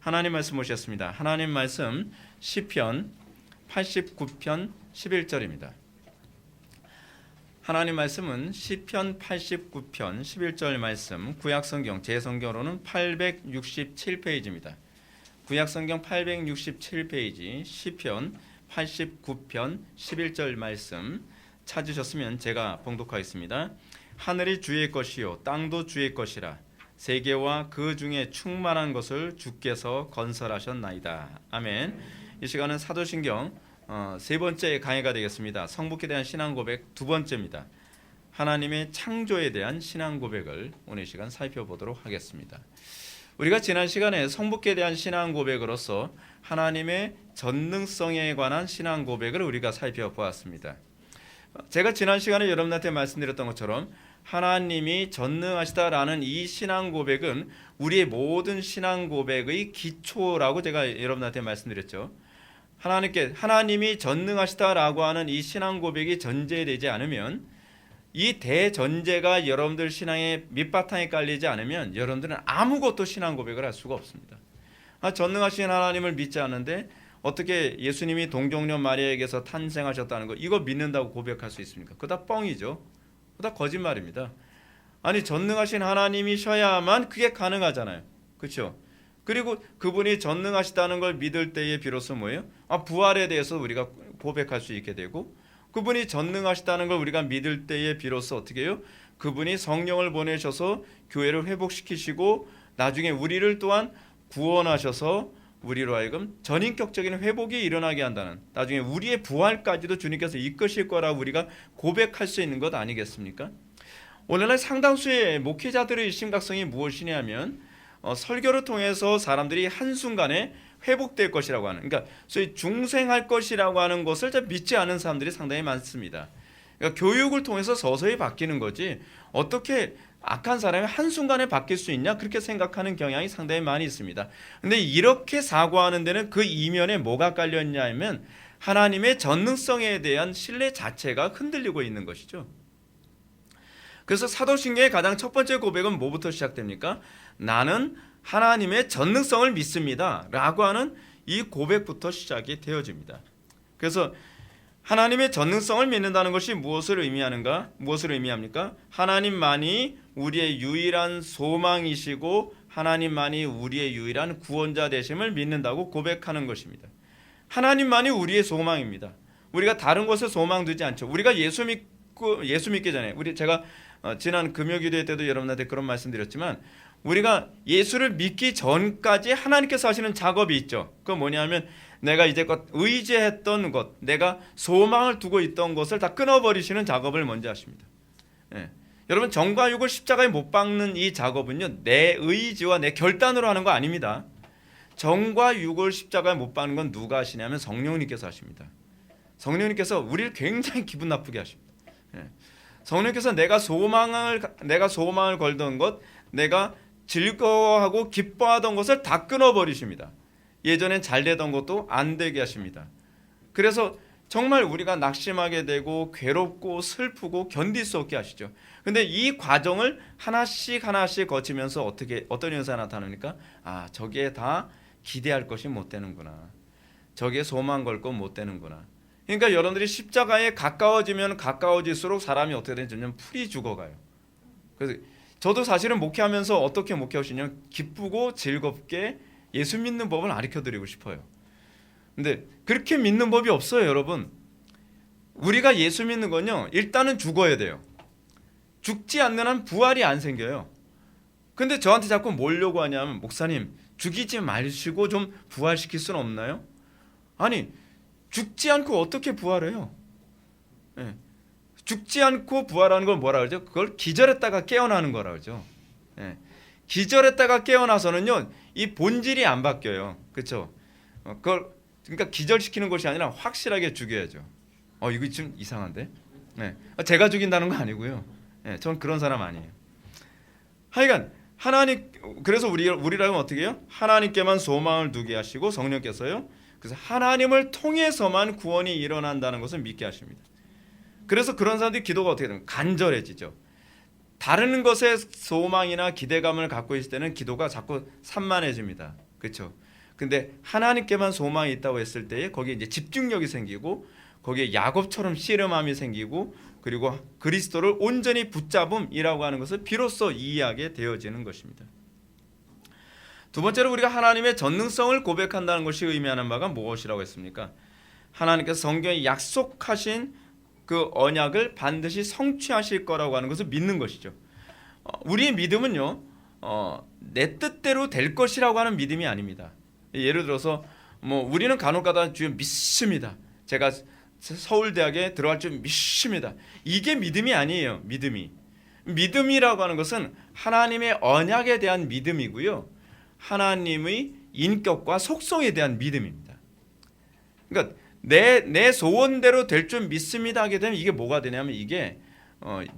하나님 말씀 보셨습니다. 하나님 말씀 시편 89편 11절입니다. 하나님 말씀은 시편 89편 11절 말씀, 구약성경 제 성경으로는 867페이지입니다. 구약성경 867페이지 시편 89편 11절 말씀 찾으셨으면 제가 봉독하겠습니다. 하늘이 주의 것이요 땅도 주의 것이라. 세계와 그 중에 충만한 것을 주께서 건설하셨나이다. 아멘. 이 시간은 사도신경 세 번째 강의가 되겠습니다. 성부께 대한 신앙 고백 두 번째입니다. 하나님의 창조에 대한 신앙 고백을 오늘 이 시간 살펴보도록 하겠습니다. 우리가 지난 시간에 성부께 대한 신앙 고백으로서 하나님의 전능성에 관한 신앙 고백을 우리가 살펴보았습니다. 제가 지난 시간에 여러분한테 말씀드렸던 것처럼 하나님이 전능하시다라는 이 신앙 고백은 우리의 모든 신앙 고백의 기초라고 제가 여러분한테 말씀드렸죠. 하나님이 전능하시다라고 하는 이 신앙 고백이 전제되지 않으면, 이 대전제가 여러분들 신앙의 밑바탕에 깔리지 않으면 여러분들은 아무것도 신앙 고백을 할 수가 없습니다. 전능하신 하나님을 믿지 않는데 어떻게 예수님이 동정녀 마리아에게서 탄생하셨다는 거 이거 믿는다고 고백할 수 있습니까? 그거 다 뻥이죠. 그거 다 거짓말입니다. 아니, 전능하신 하나님이셔야만 그게 가능하잖아요. 그렇죠? 그리고 그분이 전능하시다는 걸 믿을 때에 비로소 뭐예요? 부활에 대해서 우리가 고백할 수 있게 되고, 그분이 전능하시다는 걸 우리가 믿을 때에 비로소 어떻게 해요? 그분이 성령을 보내셔서 교회를 회복시키시고 나중에 우리를 또한 구원하셔서 우리로 하여금 전인격적인 회복이 일어나게 한다는, 나중에 우리의 부활까지도 주님께서 이끄실 거라고 우리가 고백할 수 있는 것 아니겠습니까? 오늘날 상당수의 목회자들의 심각성이 무엇이냐면 설교를 통해서 사람들이 한순간에 회복될 것이라고 하는, 그러니까 소위 중생할 것이라고 하는 것을 잘 믿지 않은 사람들이 상당히 많습니다. 그러니까 교육을 통해서 서서히 바뀌는 거지 어떻게 악한 사람이 한순간에 바뀔 수 있냐, 그렇게 생각하는 경향이 상당히 많이 있습니다. 그런데 이렇게 사고하는 데는 그 이면에 뭐가 깔려있냐 하면 하나님의 전능성에 대한 신뢰 자체가 흔들리고 있는 것이죠. 그래서 사도신경의 가장 첫 번째 고백은 뭐부터 시작됩니까? 나는 하나님의 전능성을 믿습니다 라고 하는 이 고백부터 시작이 되어집니다. 그래서 하나님의 전능성을 믿는다는 것이 무엇을 의미합니까? 하나님만이 우리의 유일한 소망이시고 하나님만이 우리의 유일한 구원자 되심을 믿는다고 고백하는 것입니다. 하나님만이 우리의 소망입니다. 우리가 다른 것에 소망 두지 않죠. 우리가 예수 믿기 전에, 제가 지난 금요기도회 때도 여러분한테 그런 말씀드렸지만, 우리가 예수를 믿기 전까지 하나님께서 하시는 작업이 있죠. 그건 뭐냐면 내가 이제껏 의지했던 것, 내가 소망을 두고 있던 것을 다 끊어버리시는 작업을 먼저 하십니다. 여러분, 정과 육을 십자가에 못 박는 이 작업은요, 내 의지와 내 결단으로 하는 거 아닙니다. 정과 육을 십자가에 못 박는 건 누가 하시냐면 성령님께서 하십니다. 성령님께서 우리를 굉장히 기분 나쁘게 하십니다. 성령께서 내가 소망을 걸던 것, 내가 즐거워하고 기뻐하던 것을 다 끊어버리십니다. 예전엔 잘 되던 것도 안 되게 하십니다. 그래서 정말 우리가 낙심하게 되고 괴롭고 슬프고 견딜 수 없게 하시죠. 근데 이 과정을 하나씩 거치면서 어떤 현상이 나타납니까? 저기에 다 기대할 것이 못 되는구나. 저기에 소망 걸 것 못 되는구나. 그러니까 여러분들이 십자가에 가까워지면 가까워질수록 사람이 어떻게 되는지 좀 풀이 죽어가요. 그래서 저도 사실은 목회하면서 어떻게 목회하시냐면 기쁘고 즐겁게 예수 믿는 법을 가르쳐드리고 싶어요. 근데 그렇게 믿는 법이 없어요, 여러분. 우리가 예수 믿는 건요, 일단은 죽어야 돼요. 죽지 않는 한 부활이 안 생겨요. 근데 저한테 자꾸 뭘 요구하냐면, 목사님 죽이지 마시고 좀 부활시킬 수는 없나요? 아니, 죽지 않고 어떻게 부활해요? 죽지 않고 부활하는 걸 뭐라 그러죠? 그걸 기절했다가 깨어나는 거라 그러죠. 기절했다가 깨어나서는요, 이 본질이 안 바뀌어요. 그렇죠? 그러니까 기절시키는 것이 아니라 확실하게 죽여야죠. 이거 좀 이상한데? 제가 죽인다는 거 아니고요. 전 그런 사람 아니에요. 하여간 그래서 우리라면 어떻게 해요? 하나님께만 소망을 두게 하시고 성령께서요, 그래서 하나님을 통해서만 구원이 일어난다는 것을 믿게 하십니다. 그래서 그런 사람들이 기도가 어떻게 되면 간절해지죠. 다른 것에 소망이나 기대감을 갖고 있을 때는 기도가 자꾸 산만해집니다. 그렇죠? 근데 하나님께만 소망이 있다고 했을 때에 거기에 이제 집중력이 생기고 거기에 야곱처럼 씨름함이 생기고 그리고 그리스도를 온전히 붙잡음이라고 하는 것을 비로소 이해하게 되어지는 것입니다. 두 번째로 우리가 하나님의 전능성을 고백한다는 것이 의미하는 바가 무엇이라고 했습니까? 하나님께서 성경에 약속하신 그 언약을 반드시 성취하실 거라고 하는 것을 믿는 것이죠. 우리의 믿음은요, 내 뜻대로 될 것이라고 하는 믿음이 아닙니다. 예를 들어서 우리는 간혹가다 주님 믿습니다. 제가 서울대학에 들어갈 줄 믿습니다. 이게 믿음이 아니에요. 믿음이라고 하는 것은 하나님의 언약에 대한 믿음이고요, 하나님의 인격과 속성에 대한 믿음입니다. 그러니까 내 소원대로 될 줄 믿습니다 하게 되면 이게 뭐가 되냐면 이게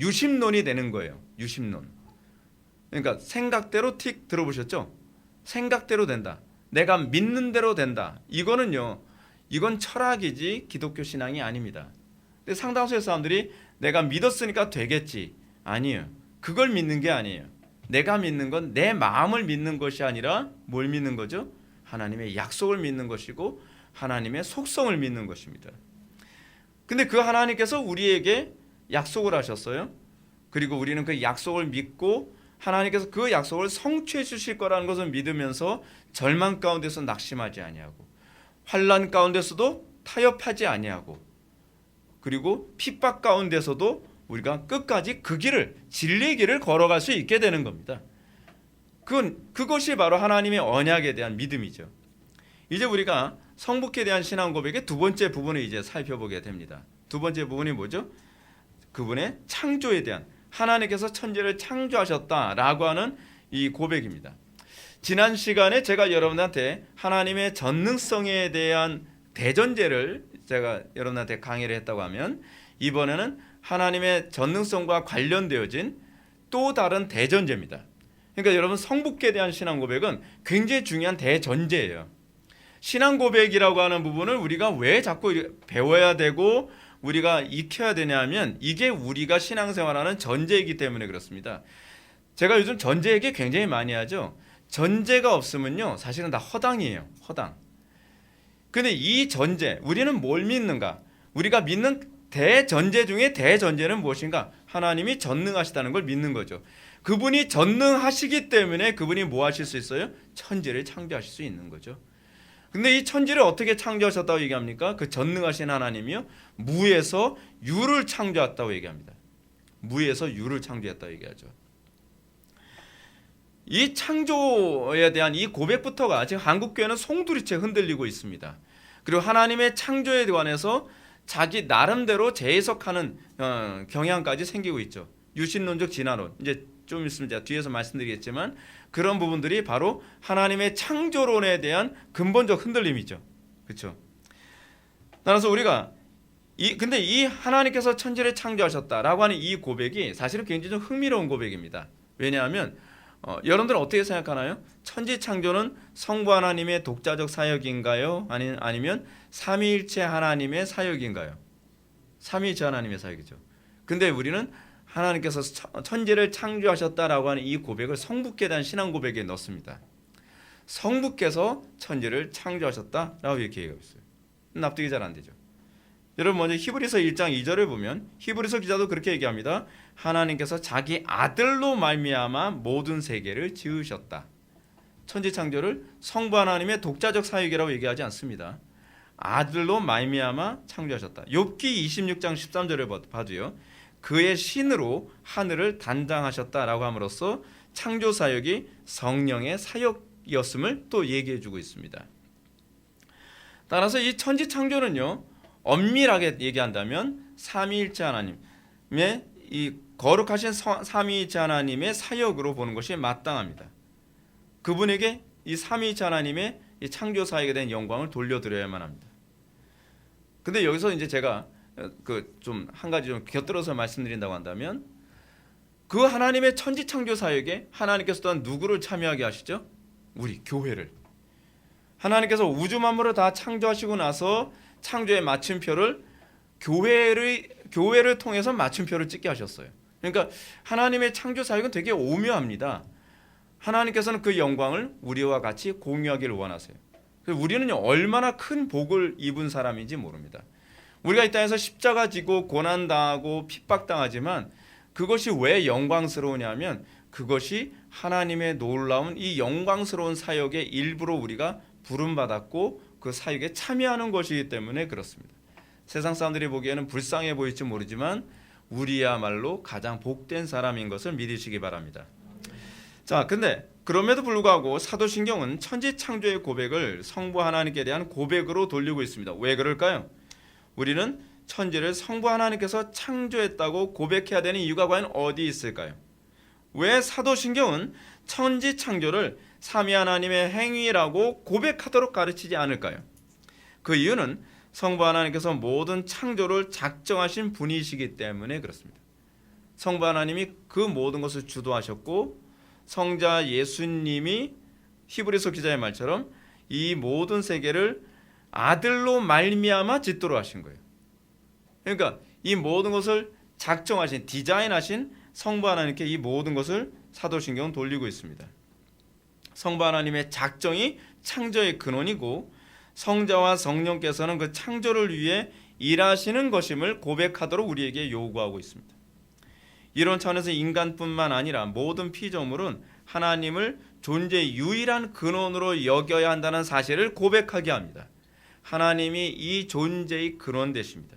유심론이 되는 거예요. 유심론. 그러니까 생각대로 틱 들어보셨죠? 생각대로 된다. 내가 믿는 대로 된다. 이건 철학이지 기독교 신앙이 아닙니다. 근데 상당수의 사람들이 내가 믿었으니까 되겠지. 아니에요. 그걸 믿는 게 아니에요. 내가 믿는 건 내 마음을 믿는 것이 아니라 뭘 믿는 거죠? 하나님의 약속을 믿는 것이고 하나님의 속성을 믿는 것입니다. 근데 그 하나님께서 우리에게 약속을 하셨어요. 그리고 우리는 그 약속을 믿고 하나님께서 그 약속을 성취해 주실 거라는 것을 믿으면서 절망 가운데서 낙심하지 아니하고 환난 가운데서도 타협하지 아니하고 그리고 핍박 가운데서도 우리가 끝까지 그 길을, 진리의 길을 걸어갈 수 있게 되는 겁니다. 그것이 바로 하나님의 언약에 대한 믿음이죠. 이제 우리가 성북에 대한 신앙 고백의 두 번째 부분을 이제 살펴보게 됩니다. 두 번째 부분이 뭐죠? 그분의 창조에 대한, 하나님께서 천지를 창조하셨다라고 하는 이 고백입니다. 지난 시간에 제가 여러분한테 하나님의 전능성에 대한 대전제를 제가 여러분한테 강의를 했다고 하면, 이번에는 하나님의 전능성과 관련되어진 또 다른 대전제입니다. 그러니까 여러분, 성북에 대한 신앙 고백은 굉장히 중요한 대전제예요. 신앙 고백이라고 하는 부분을 우리가 왜 자꾸 배워야 되고 우리가 익혀야 되냐면, 이게 우리가 신앙생활하는 전제이기 때문에 그렇습니다. 제가 요즘 전제 얘기 굉장히 많이 하죠. 전제가 없으면요, 사실은 다 허당이에요. 허당. 근데 이 전제, 우리는 뭘 믿는가? 우리가 믿는 대전제 중에 대전제는 무엇인가? 하나님이 전능하시다는 걸 믿는 거죠. 그분이 전능하시기 때문에 그분이 뭐 하실 수 있어요? 천지를 창조하실 수 있는 거죠. 근데 이 천지를 어떻게 창조하셨다고 얘기합니까? 그 전능하신 하나님이요, 무에서 유를 창조했다고 얘기합니다. 무에서 유를 창조했다고 얘기하죠. 이 창조에 대한 이 고백부터가 지금 한국교회는 송두리째 흔들리고 있습니다. 그리고 하나님의 창조에 관해서 자기 나름대로 재해석하는 경향까지 생기고 있죠. 유신론적 진화론, 이제 좀 있으면 제가 뒤에서 말씀드리겠지만 그런 부분들이 바로 하나님의 창조론에 대한 근본적 흔들림이죠. 그렇죠? 따라서 우리가 근데 이 하나님께서 천지를 창조하셨다라고 하는 이 고백이 사실은 굉장히 좀 흥미로운 고백입니다. 왜냐하면 여러분들은 어떻게 생각하나요? 천지 창조는 성부 하나님의 독자적 사역인가요? 아니면 삼위일체 하나님의 사역인가요? 삼위일체 하나님의 사역이죠. 근데 우리는 하나님께서 천지를 창조하셨다라고 하는 이 고백을 성부께 대한 신앙 고백에 넣습니다. 성부께서 천지를 창조하셨다라고 이렇게 얘기하고 있어요. 납득이 잘 안 되죠. 여러분, 먼저 히브리서 1장 2절을 보면 히브리서 기자도 그렇게 얘기합니다. 하나님께서 자기 아들로 말미암아 모든 세계를 지으셨다. 천지 창조를 성부 하나님의 독자적 사역이라고 얘기하지 않습니다. 아들로 말미암아 창조하셨다. 욥기 26장 13절을 봐도요, 그의 신으로 하늘을 단장하셨다라고 함으로써 창조 사역이 성령의 사역이었음을 또 얘기해주고 있습니다. 따라서 이 천지 창조는요, 엄밀하게 얘기한다면 삼위일체 하나님의 이 거룩하신 삼위일체 하나님의 사역으로 보는 것이 마땅합니다. 그분에게 이 삼위일체 하나님의 이 창조 사역에 대한 영광을 돌려드려야만 합니다. 근데 여기서 이제 제가 좀 한 가지 좀 곁들여서 말씀드린다고 한다면, 그 하나님의 천지 창조 사역에 하나님께서 또한 누구를 참여하게 하시죠? 우리 교회를. 하나님께서 우주 만물을 다 창조하시고 나서 창조의 마침표를 교회를 통해서 마침표를 찍게 하셨어요. 그러니까 하나님의 창조 사역은 되게 오묘합니다. 하나님께서는 그 영광을 우리와 같이 공유하기를 원하세요. 우리는 얼마나 큰 복을 입은 사람인지 모릅니다. 우리가 이 땅에서 십자가 지고 고난당하고 핍박당하지만 그것이 왜 영광스러우냐면 그것이 하나님의 놀라운 이 영광스러운 사역의 일부로 우리가 부름받았고 그 사역에 참여하는 것이기 때문에 그렇습니다. 세상 사람들이 보기에는 불쌍해 보일지 모르지만 우리야말로 가장 복된 사람인 것을 믿으시기 바랍니다. 자, 근데 그럼에도 불구하고 사도신경은 천지창조의 고백을 성부 하나님께 대한 고백으로 돌리고 있습니다. 왜 그럴까요? 우리는 천지를 성부 하나님께서 창조했다고 고백해야 되는 이유가 과연 어디 있을까요? 왜 사도신경은 천지 창조를 삼위 하나님의 행위라고 고백하도록 가르치지 않을까요? 그 이유는 성부 하나님께서 모든 창조를 작정하신 분이시기 때문에 그렇습니다. 성부 하나님이 그 모든 것을 주도하셨고 성자 예수님이 히브리서 기자의 말처럼 이 모든 세계를 아들로 말미암아 짓도록 하신 거예요. 그러니까 이 모든 것을 작정하신, 디자인하신 성부 하나님께 이 모든 것을 사도신경은 돌리고 있습니다. 성부 하나님의 작정이 창조의 근원이고 성자와 성령께서는 그 창조를 위해 일하시는 것임을 고백하도록 우리에게 요구하고 있습니다. 이런 차원에서 인간뿐만 아니라 모든 피조물은 하나님을 존재의 유일한 근원으로 여겨야 한다는 사실을 고백하게 합니다. 하나님이 이 존재의 근원 되십니다.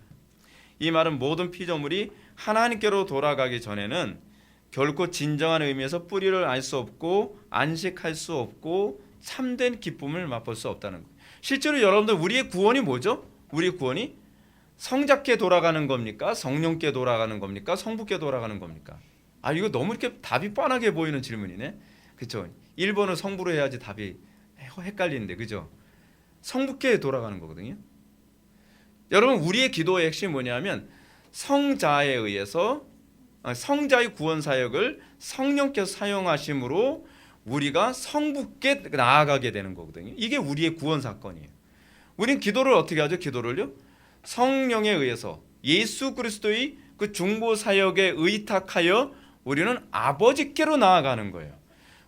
이 말은 모든 피조물이 하나님께로 돌아가기 전에는 결코 진정한 의미에서 뿌리를 알 수 없고 안식할 수 없고 참된 기쁨을 맛볼 수 없다는 거예요. 실제로 여러분들 우리의 구원이 뭐죠? 우리의 구원이 성자께 돌아가는 겁니까? 성령께 돌아가는 겁니까? 성부께 돌아가는 겁니까? 이거 너무 이렇게 답이 뻔하게 보이는 질문이네. 그렇죠? 1번을 성부로 해야지 답이 헷갈리는데, 그죠? 성부께 돌아가는 거거든요. 여러분, 우리의 기도의 핵심이 뭐냐면 성자에 의해서 성자의 구원 사역을 성령께서 사용하심으로 우리가 성부께 나아가게 되는 거거든요. 이게 우리의 구원 사건이에요. 우린 기도를 어떻게 하죠? 기도를요, 성령에 의해서 예수 그리스도의 그 중보 사역에 의탁하여 우리는 아버지께로 나아가는 거예요.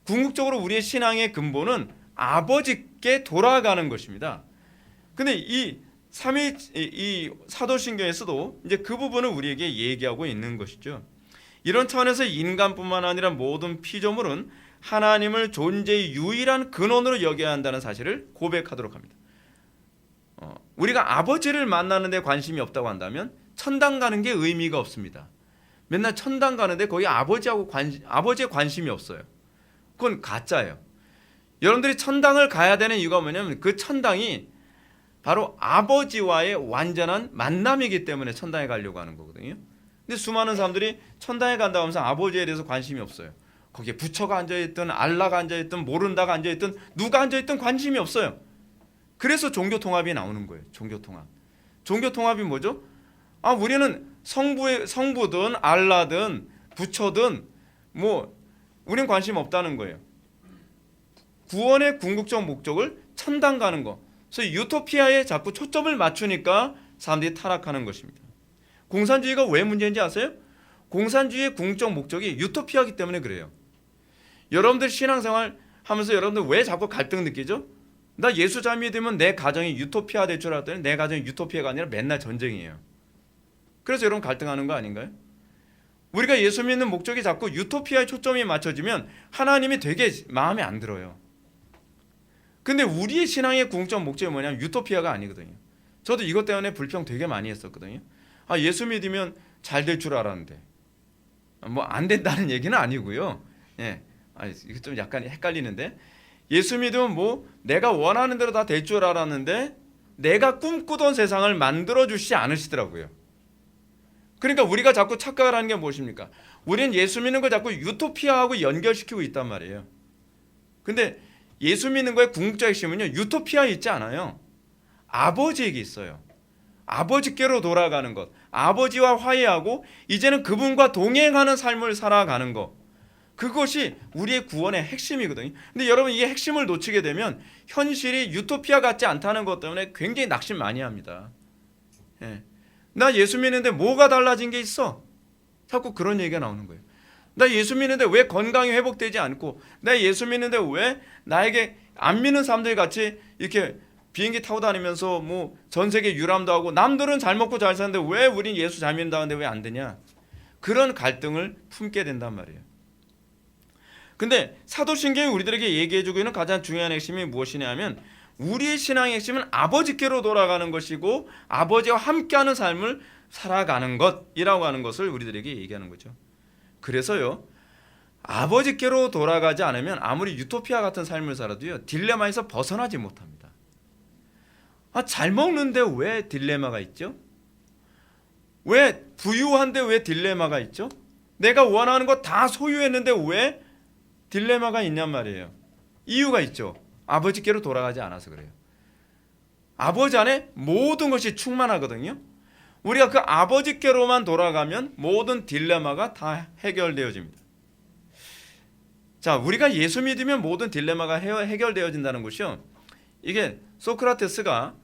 궁극적으로 우리의 신앙의 근본은 아버지께 돌아가는 것입니다. 근데 이 사도신경에서도 이제 그 부분을 우리에게 얘기하고 있는 것이죠. 이런 차원에서 인간뿐만 아니라 모든 피조물은 하나님을 존재의 유일한 근원으로 여겨야 한다는 사실을 고백하도록 합니다. 우리가 아버지를 만나는 데 관심이 없다고 한다면 천당 가는 게 의미가 없습니다. 맨날 천당 가는데 거기 아버지에 관심이 없어요. 그건 가짜예요. 여러분들이 천당을 가야 되는 이유가 뭐냐면 그 천당이 바로 아버지와의 완전한 만남이기 때문에 천당에 가려고 하는 거거든요. 근데 수많은 사람들이 천당에 간다고 하면서 아버지에 대해서 관심이 없어요. 거기에 부처가 앉아있든 알라가 앉아있든 모른다가 앉아있든 누가 앉아있든 관심이 없어요. 그래서 종교통합이 나오는 거예요. 종교통합이 뭐죠? 우리는 성부든 알라든 부처든 우리는 관심 없다는 거예요. 구원의 궁극적 목적을 천당 가는 거. 그래서 유토피아에 자꾸 초점을 맞추니까 사람들이 타락하는 것입니다. 공산주의가 왜 문제인지 아세요? 공산주의의 궁극적 목적이 유토피아이기 때문에 그래요. 여러분들 신앙생활 하면서 여러분들 왜 자꾸 갈등 느끼죠? 나 예수 잘 믿으면 내 가정이 유토피아 될 줄 알았더니 내 가정이 유토피아가 아니라 맨날 전쟁이에요. 그래서 여러분 갈등하는 거 아닌가요? 우리가 예수 믿는 목적이 자꾸 유토피아에 초점이 맞춰지면 하나님이 되게 마음에 안 들어요. 근데 우리의 신앙의 궁극적 목적이 뭐냐면 유토피아가 아니거든요. 저도 이것 때문에 불평 되게 많이 했었거든요. 예수 믿으면 잘 될 줄 알았는데 안 된다는 얘기는 아니고요. 이게 좀 약간 헷갈리는데 예수 믿으면 내가 원하는 대로 다 될 줄 알았는데 내가 꿈꾸던 세상을 만들어 주시지 않으시더라고요. 그러니까 우리가 자꾸 착각을 하는 게 무엇입니까? 우리는 예수 믿는 걸 자꾸 유토피아하고 연결시키고 있단 말이에요. 근데 예수 믿는 거의 궁극적 핵심은요, 유토피아에 있지 않아요. 아버지에게 있어요. 아버지께로 돌아가는 것, 아버지와 화해하고 이제는 그분과 동행하는 삶을 살아가는 것, 그것이 우리의 구원의 핵심이거든요. 근데 여러분, 이 핵심을 놓치게 되면 현실이 유토피아 같지 않다는 것 때문에 굉장히 낙심 많이 합니다. 나 예수 믿는데 뭐가 달라진 게 있어? 자꾸 그런 얘기가 나오는 거예요. 나 예수 믿는데 왜 건강이 회복되지 않고, 나 예수 믿는데 왜 나에게 안 믿는 사람들 같이 이렇게 비행기 타고 다니면서 뭐 전 세계 유람도 하고 남들은 잘 먹고 잘 사는데 왜 우린 예수 잘 믿는다는데 왜 안 되냐? 그런 갈등을 품게 된단 말이에요. 근데 사도신경이 우리들에게 얘기해주고 있는 가장 중요한 핵심이 무엇이냐 면 우리의 신앙의 핵심은 아버지께로 돌아가는 것이고 아버지와 함께하는 삶을 살아가는 것이라고 하는 것을 우리들에게 얘기하는 거죠. 그래서요, 아버지께로 돌아가지 않으면 아무리 유토피아 같은 삶을 살아도요, 딜레마에서 벗어나지 못합니다. 잘 먹는데 왜 딜레마가 있죠? 왜 부유한데 왜 딜레마가 있죠? 내가 원하는 거 다 소유했는데 왜 딜레마가 있냔 말이에요. 이유가 있죠. 아버지께로 돌아가지 않아서 그래요. 아버지 안에 모든 것이 충만하거든요. 우리가 그 아버지께로만 돌아가면 모든 딜레마가 다 해결되어집니다. 자, 우리가 예수 믿으면 모든 딜레마가 해결되어진다는 것이요, 이게 소크라테스가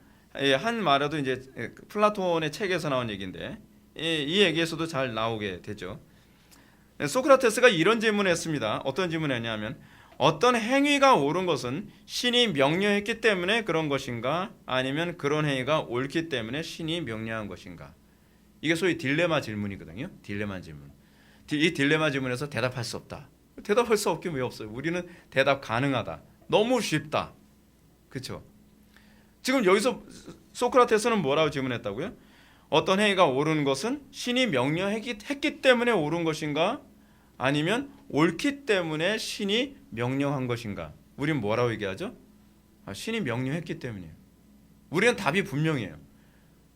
한 말에도 이제 플라톤의 책에서 나온 얘기인데 이 얘기에서도 잘 나오게 되죠. 소크라테스가 이런 질문을 했습니다. 어떤 질문을 했냐면 어떤 행위가 옳은 것은 신이 명령했기 때문에 그런 것인가, 아니면 그런 행위가 옳기 때문에 신이 명령한 것인가. 이게 소위 딜레마 질문이거든요. 딜레마 질문. 이 딜레마 질문에서 대답할 수 없다. 대답할 수 없긴 왜 없어요? 우리는 대답 가능하다. 너무 쉽다. 그렇죠? 지금 여기서 소크라테스는 뭐라고 질문했다고요? 어떤 행위가 옳은 것은 신이 명령했기 때문에 옳은 것인가, 아니면 옳기 때문에 신이 명령한 것인가? 우리는 뭐라고 얘기하죠? 신이 명령했기 때문이에요. 우리는 답이 분명해요.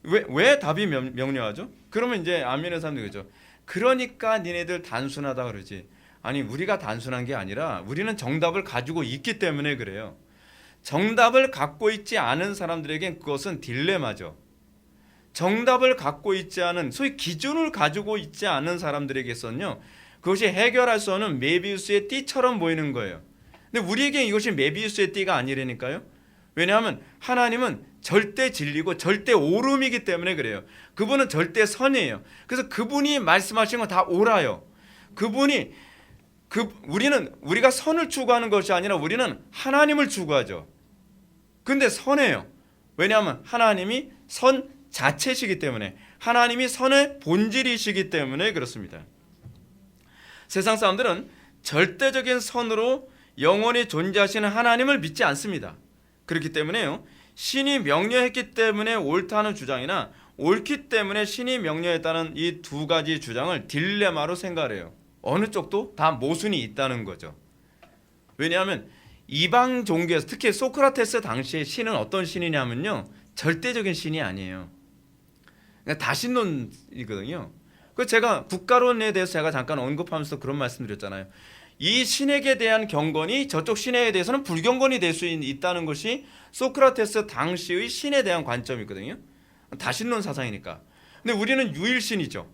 왜 답이 명령하죠? 그러면 이제 안 믿는 사람들이 그러죠. 그러니까 니네들 단순하다 그러지. 아니, 우리가 단순한 게 아니라 우리는 정답을 가지고 있기 때문에 그래요. 정답을 갖고 있지 않은 사람들에겐 그것은 딜레마죠. 정답을 갖고 있지 않은, 소위 기준을 가지고 있지 않은 사람들에게서는요, 그것이 해결할 수 없는 메비우스의 띠처럼 보이는 거예요. 근데 우리에게 이것이 메비우스의 띠가 아니라니까요. 왜냐하면 하나님은 절대 진리고 절대 옳음이기 때문에 그래요. 그분은 절대 선이에요. 그래서 그분이 말씀하신 건 다 옳아요. 우리가 선을 추구하는 것이 아니라 우리는 하나님을 추구하죠. 근데 선해요. 왜냐하면 하나님이 선 자체시기 때문에, 하나님이 선의 본질이시기 때문에 그렇습니다. 세상 사람들은 절대적인 선으로 영원히 존재하시는 하나님을 믿지 않습니다. 그렇기 때문에요, 신이 명령했기 때문에 옳다는 주장이나 옳기 때문에 신이 명령했다는 이 두 가지 주장을 딜레마로 생각해요. 어느 쪽도 다 모순이 있다는 거죠. 왜냐하면 이방 종교에서, 특히 소크라테스 당시의 신은 어떤 신이냐면요, 절대적인 신이 아니에요. 그러니까 다신론이거든요. 그 제가 국가론에 대해서 제가 잠깐 언급하면서 그런 말씀드렸잖아요. 이 신에게 대한 경건이 저쪽 신에게 대해서는 불경건이 될 수 있다는 것이 소크라테스 당시의 신에 대한 관점이거든요. 다신론 사상이니까. 근데 우리는 유일신이죠.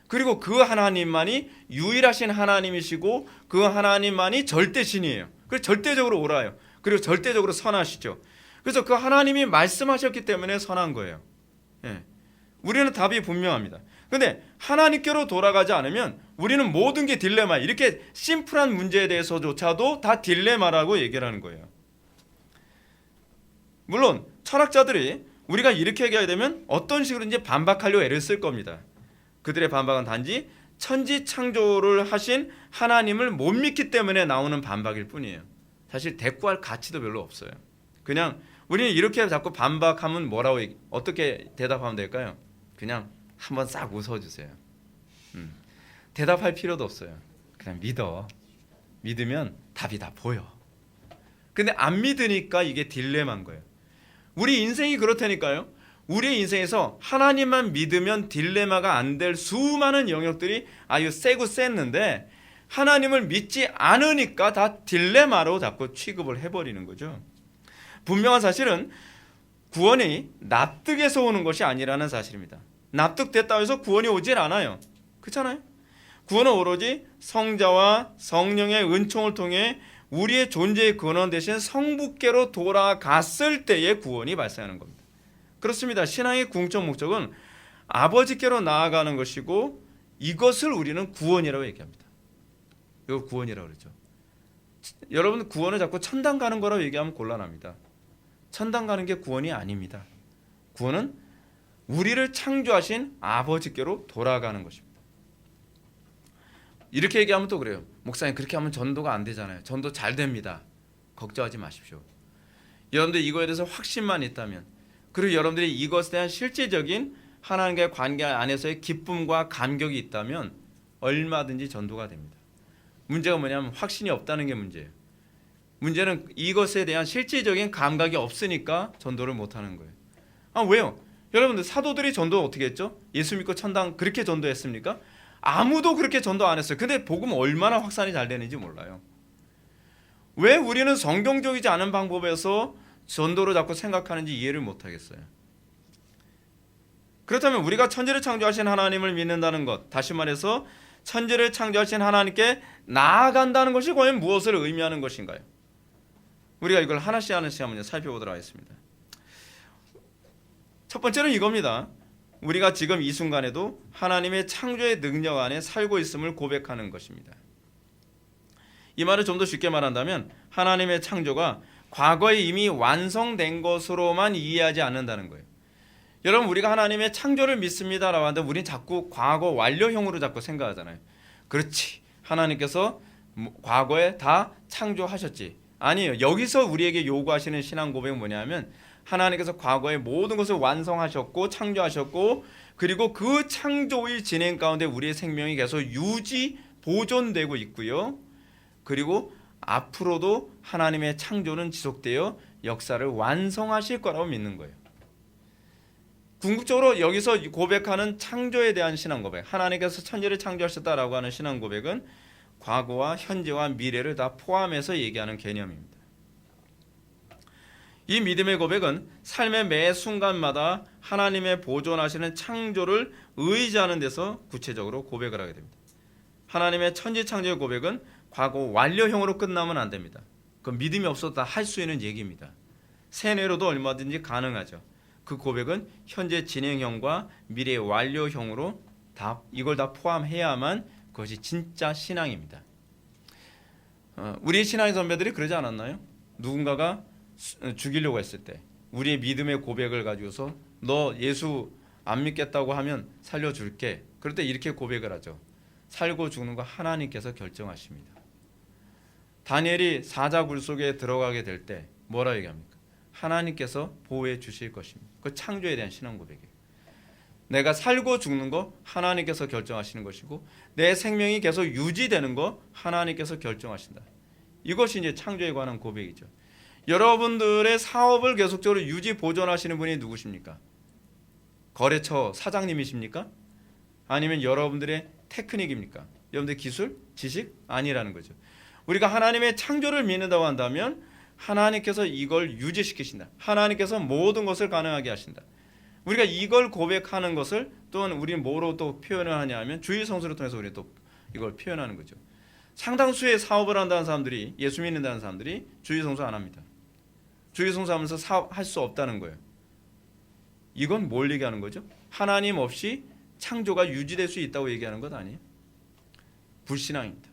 그리고 그 하나님만이 유일하신 하나님이시고 그 하나님만이 절대신이에요. 그래서 절대적으로 옳아요. 그리고 절대적으로 선하시죠. 그래서 그 하나님이 말씀하셨기 때문에 선한 거예요. 예. 우리는 답이 분명합니다. 근데 하나님께로 돌아가지 않으면 우리는 모든 게 딜레마, 이렇게 심플한 문제에 대해서조차도 다 딜레마라고 얘기를 하는 거예요. 물론 철학자들이 우리가 이렇게 얘기하게 되면 어떤 식으로든지 반박하려고 애를 쓸 겁니다. 그들의 반박은 단지 천지 창조를 하신 하나님을 못 믿기 때문에 나오는 반박일 뿐이에요. 사실 대꾸할 가치도 별로 없어요. 그냥 우리는 이렇게 자꾸 반박하면 어떻게 대답하면 될까요? 그냥 한번 싹 웃어주세요. 대답할 필요도 없어요. 그냥 믿으면 답이 다 보여. 근데 안 믿으니까 이게 딜레마인 거예요. 우리 인생이 그렇다니까요. 우리 인생에서 하나님만 믿으면 딜레마가 안 될 수많은 영역들이 아주 세고 셌는데, 하나님을 믿지 않으니까 다 딜레마로 자꾸 취급을 해버리는 거죠. 분명한 사실은 구원이 납득에서 오는 것이 아니라는 사실입니다. 납득됐다고 해서 구원이 오질 않아요. 그렇잖아요. 구원은 오로지 성자와 성령의 은총을 통해 우리의 존재의 근원 대신 성부께로 돌아갔을 때의 구원이 발생하는 겁니다. 그렇습니다. 신앙의 궁극적 목적은 아버지께로 나아가는 것이고, 이것을 우리는 구원이라고 얘기합니다. 이거 구원이라고 그러죠. 여러분, 구원을 자꾸 천당 가는 거라고 얘기하면 곤란합니다. 천당 가는 게 구원이 아닙니다. 구원은 우리를 창조하신 아버지께로 돌아가는 것입니다. 이렇게 얘기하면 또 그래요. 목사님, 그렇게 하면 전도가 안 되잖아요. 전도 잘 됩니다. 걱정하지 마십시오. 여러분들 이거에 대해서 확신만 있다면, 그리고 여러분들이 이것에 대한 실제적인 하나님과의 관계 안에서의 기쁨과 감격이 있다면 얼마든지 전도가 됩니다. 문제가 뭐냐면 확신이 없다는 게 문제예요. 문제는 이것에 대한 실질적인 감각이 없으니까 전도를 못하는 거예요. 왜요? 여러분들 사도들이 전도 어떻게 했죠? 예수 믿고 천당 그렇게 전도했습니까? 아무도 그렇게 전도 안 했어요. 근데 복음 얼마나 확산이 잘 되는지 몰라요. 왜 우리는 성경적이지 않은 방법에서 전도를 자꾸 생각하는지 이해를 못하겠어요. 그렇다면 우리가 천지를 창조하신 하나님을 믿는다는 것, 다시 말해서 천지를 창조하신 하나님께 나아간다는 것이 과연 무엇을 의미하는 것인가요? 우리가 이걸 하나씩 한번 살펴보도록 하겠습니다. 첫 번째는 이겁니다. 우리가 지금 이 순간에도 하나님의 창조의 능력 안에 살고 있음을 고백하는 것입니다. 이 말을 좀 더 쉽게 말한다면 하나님의 창조가 과거에 이미 완성된 것으로만 이해하지 않는다는 거예요. 여러분, 우리가 하나님의 창조를 믿습니다라고 하는데 우리는 자꾸 과거 완료형으로 자꾸 생각하잖아요. 그렇지, 하나님께서 과거에 다 창조하셨지. 아니에요. 여기서 우리에게 요구하시는 신앙 고백은 뭐냐면 하나님께서 과거에 모든 것을 완성하셨고 창조하셨고, 그리고 그 창조의 진행 가운데 우리의 생명이 계속 유지 보존되고 있고요. 그리고 앞으로도 하나님의 창조는 지속되어 역사를 완성하실 거라고 믿는 거예요. 궁극적으로 여기서 고백하는 창조에 대한 신앙 고백, 하나님께서 천지를 창조하셨다라고 하는 신앙 고백은 과거와 현재와 미래를 다 포함해서 얘기하는 개념입니다. 이 믿음의 고백은 삶의 매 순간마다 하나님의 보존하시는 창조를 의지하는 데서 구체적으로 고백을 하게 됩니다. 하나님의 천지 창조의 고백은 과거 완료형으로 끝나면 안 됩니다. 그 믿음이 없어도 다 할 수 있는 얘기입니다. 세뇌로도 얼마든지 가능하죠. 그 고백은 현재 진행형과 미래 완료형으로 이걸 다 포함해야만 그것이 진짜 신앙입니다. 우리 신앙의 선배들이 그러지 않았나요? 누군가가 죽이려고 했을 때 우리의 믿음의 고백을 가지고서 너 예수 안 믿겠다고 하면 살려줄게. 그럴 때 이렇게 고백을 하죠. 살고 죽는 거 하나님께서 결정하십니다. 다니엘이 사자굴 속에 들어가게 될 때 뭐라 얘기합니까? 하나님께서 보호해 주실 것입니다. 그 창조에 대한 신앙 고백이에요. 내가 살고 죽는 거 하나님께서 결정하시는 것이고 내 생명이 계속 유지되는 거 하나님께서 결정하신다. 이것이 이제 창조에 관한 고백이죠. 여러분들의 사업을 계속적으로 유지 보존하시는 분이 누구십니까? 거래처 사장님이십니까? 아니면 여러분들의 테크닉입니까? 여러분들의 기술, 지식? 아니라는 거죠. 우리가 하나님의 창조를 믿는다고 한다면 하나님께서 이걸 유지시키신다. 하나님께서 모든 것을 가능하게 하신다. 우리가 이걸 고백하는 것을 또한 우리는 뭐로 또 표현을 하냐 하면 주의 성수를 통해서 우리 또 이걸 표현하는 거죠. 상당수의 사업을 한다는 사람들이, 예수 믿는다는 사람들이 주의 성수 안 합니다. 주의 성수하면서 사업할 수 없다는 거예요. 이건 뭘 얘기하는 거죠? 하나님 없이 창조가 유지될 수 있다고 얘기하는 것 아니에요? 불신앙입니다.